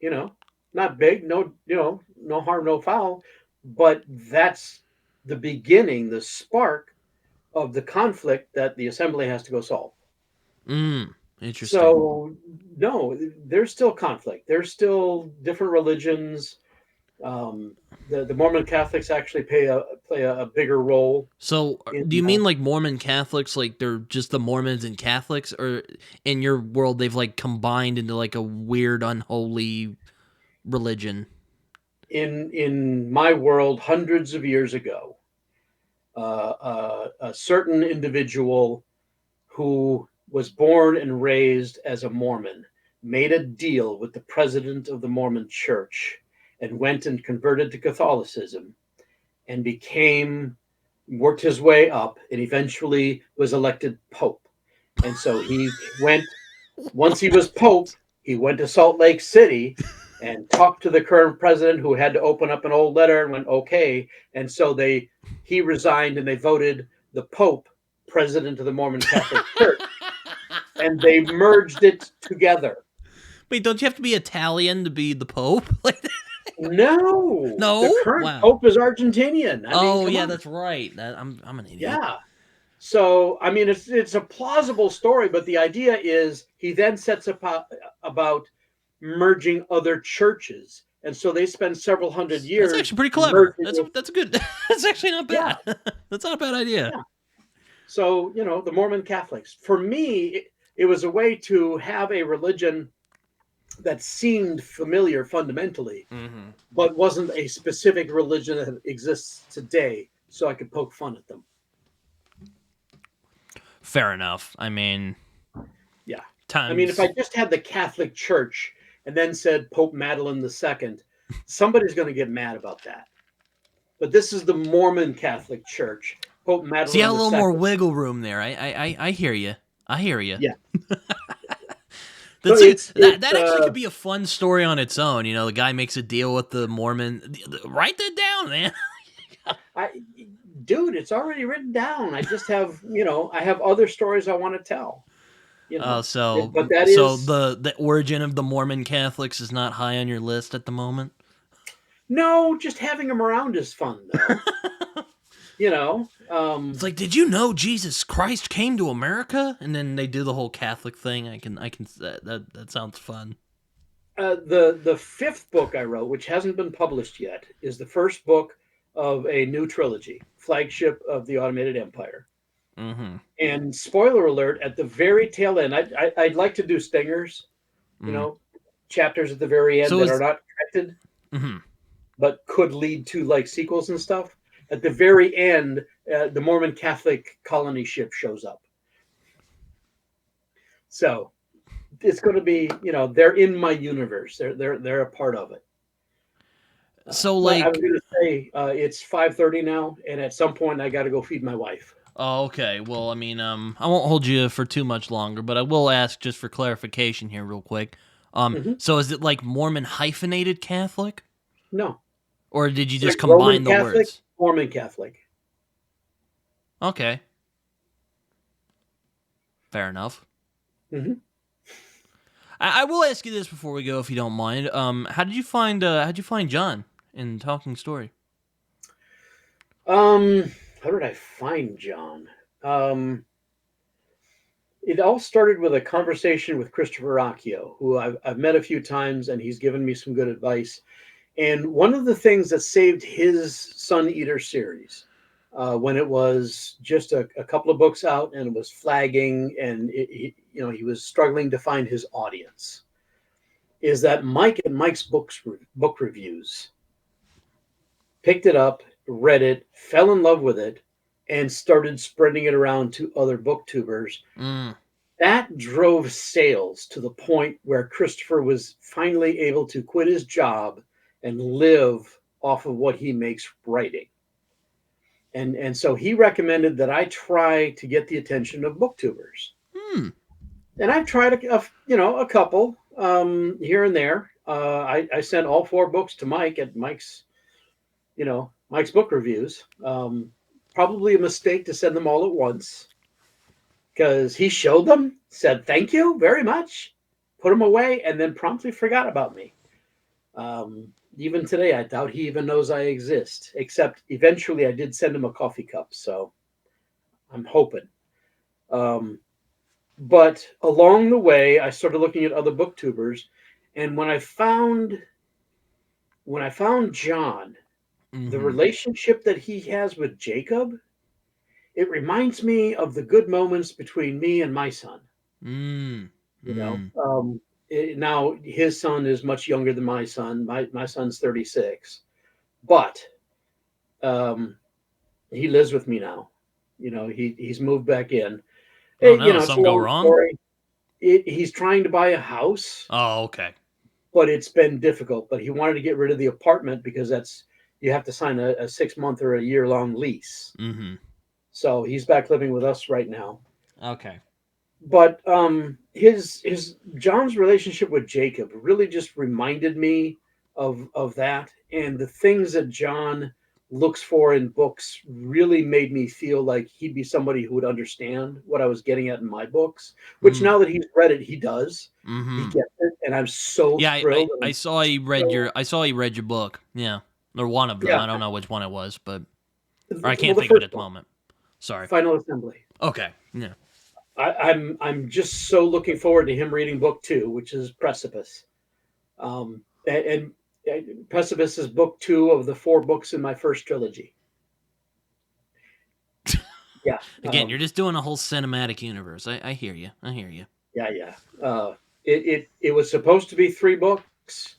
You know, not big, no no harm, no foul, but that's the beginning, the spark of the conflict that the assembly has to go solve. Interesting. So no, there's still conflict. There's still different religions. Um, the Mormon Catholics actually play a bigger role So, in. do you mean like Mormon Catholics, like they're just the Mormons and Catholics, or in your world they've like combined into like a weird, unholy religion? In my world, hundreds of years ago, a certain individual who was born and raised as a Mormon made a deal with the president of the Mormon Church and went and converted to Catholicism and worked his way up and eventually was elected Pope. And so once he was Pope, he went to Salt Lake City and talked to the current president, who had to open up an old letter, and went, okay. And so he resigned, and they voted the Pope president of the Mormon Catholic Church, and they merged it together. Wait, don't you have to be Italian to be the Pope? No, the No. current Wow. Pope is Argentinian. I mean, Oh come yeah, on. that's right. I'm an idiot. Yeah. So, I mean, it's a plausible story, but the idea is he then sets about merging other churches, and so they spend several hundred That's years actually pretty clever. merging. That's a good. That's actually not Yeah, bad. That's not a bad idea. yeah. So, the Mormon Catholics, for me, it was a way to have a religion that seemed familiar fundamentally, Mm-hmm. but wasn't a specific religion that exists today, so I could poke fun at them. Fair enough. I mean, Yeah. I mean, if times. I just had the Catholic Church and then said Pope Madeline II, somebody's going to get mad about that. But this is the Mormon Catholic Church, Pope See, a Madeline little more II. wiggle room there. I hear you. I hear you. Yeah. So That's that actually could be a fun story on its own. The guy makes a deal with the Mormon. Write that down, man. Dude, it's already written down. I just have, I have other stories I want to tell. So But that so is the origin of the Mormon Catholics is not high on your list at the moment. no, just having them around is fun though. It's like, did you know Jesus Christ came to America? And then they do the whole Catholic thing. I can that sounds fun. The fifth book I wrote, which hasn't been published yet, is the first book of a new trilogy, Flagship of the Automated Empire. Mm-hmm. And spoiler alert, at the very tail end, I'd like to do stingers, Mm. chapters at the very end So that are not connected, mm-hmm. but could lead to like sequels and stuff. At the very end, the Mormon Catholic colony ship shows up. So it's going to be, they're in my universe. They're a part of it. So But I like, was going to say it's 5:30 now, and at some point I got to go feed my wife. oh, okay. Well, I mean, I won't hold you for too much longer, but I will ask just for clarification here, real quick. Hmm. So is it like Mormon hyphenated Catholic, No, or did you it's just like Roman combine the Catholic, words? Mormon Catholic. Okay, fair enough. Hmm. I will ask you this before we go, if you don't mind. How'd you find John in Talking Story? How did I find John? Um, it all started with a conversation with Christopher Acchio, who I've met a few times, and he's given me some good advice. And one of the things that saved his Sun Eater series, when it was just a couple of books out and it was flagging, and he was struggling to find his audience, is that Mike and Mike's book reviews picked it up, read it, fell in love with it, and started spreading it around to other booktubers. Mm. That drove sales to the point where Christopher was finally able to quit his job and live off of what he makes writing. And so he recommended that I try to get the attention of booktubers. Hmm. And I've tried a couple here and there. I sent all four books to Mike at Mike's book reviews. Probably a mistake to send them all at once because he showed them, said thank you very much, put them away, and then promptly forgot about me. Even today, I doubt he even knows I exist. Except eventually, I did send him a coffee cup, so I'm hoping. Um, but along the way, I started looking at other booktubers, and when I found John, the Mm-hmm. relationship that he has with Jacob, it reminds me of the good moments between me and my son. Mm. You know, Mm. now his son is much younger than my son. My son's 36, but um, he lives with me now. He's moved back in. Oh no, It's a something go long wrong? story. He's trying to buy a house, Oh, okay. but it's been difficult. But he wanted to get rid of the apartment because you have to sign a 6 month or a year long lease. Mm-hmm. So he's back living with us right now. Okay. But his John's relationship with Jacob really just reminded me of that, and the things that John looks for in books really made me feel like he'd be somebody who would understand what I was getting at in my books. Which Mm. now that he's read it, he does. He Mm-hmm. gets it, and I'm so Yeah, thrilled. And I I'm saw he read so your book. Yeah. Or one of them. yeah. I don't know which one it was, but or I Well, can't the think of it first at the one, moment. Sorry. Final Assembly. Okay. Yeah. I'm just so looking forward to him reading book two, which is Precipice. And Precipice is book two of the four books in my first trilogy. Yeah, Again, you're just doing a whole cinematic universe. I hear you. I hear you. yeah, yeah. It was supposed to be three books,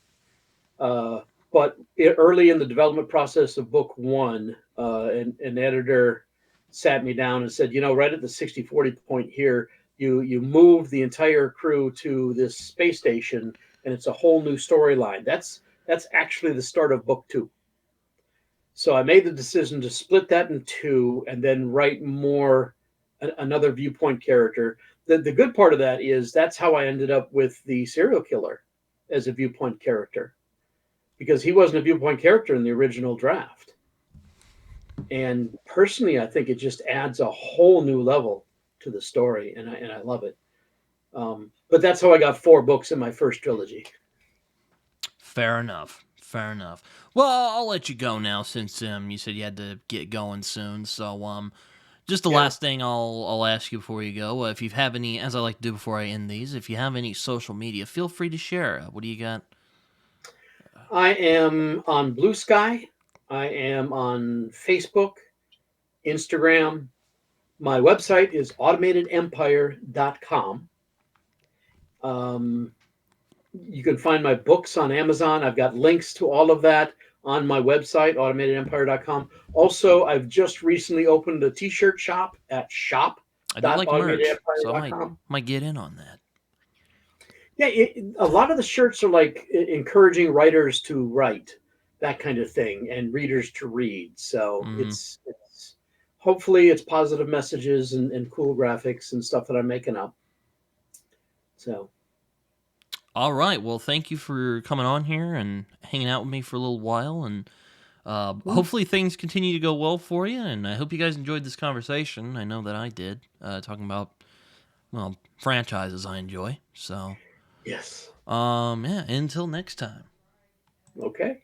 uh, but early in the development process of book one, an editor sat me down and said, right at the 60-40 point here, you move the entire crew to this space station, and it's a whole new storyline. That's actually the start of book two. So I made the decision to split that in two and then write another viewpoint character. The good part of that is that's how I ended up with the serial killer as a viewpoint character because he wasn't a viewpoint character in the original draft. And personally, I think it just adds a whole new level to the story, and I love it. But that's how I got four books in my first trilogy. Fair enough. Fair enough. Well, I'll let you go now since you said you had to get going soon. So just the Yeah, last thing I'll ask you before you go, if you have any, as I like to do before I end these, if you have any social media, feel free to share. What do you got? I am on Blue Sky. I am on Facebook, Instagram. My website is automatedempire.com. Um, you can find my books on Amazon. I've got links to all of that on my website, automatedempire.com. Also, I've just recently opened a t-shirt shop at I do like merch, so I shop.automatedempire.com. might get in on that. Yeah, a lot of the shirts are like encouraging writers to write, that kind of thing, and readers to read. So Mm-hmm. it's hopefully it's positive messages and cool graphics and stuff that I'm making up. So All right. Well, thank you for coming on here and hanging out with me for a little while, and hopefully things continue to go well for you. And I hope you guys enjoyed this conversation. I know that I did, talking about franchises I enjoy. So, yes, yeah. Until next time. okay.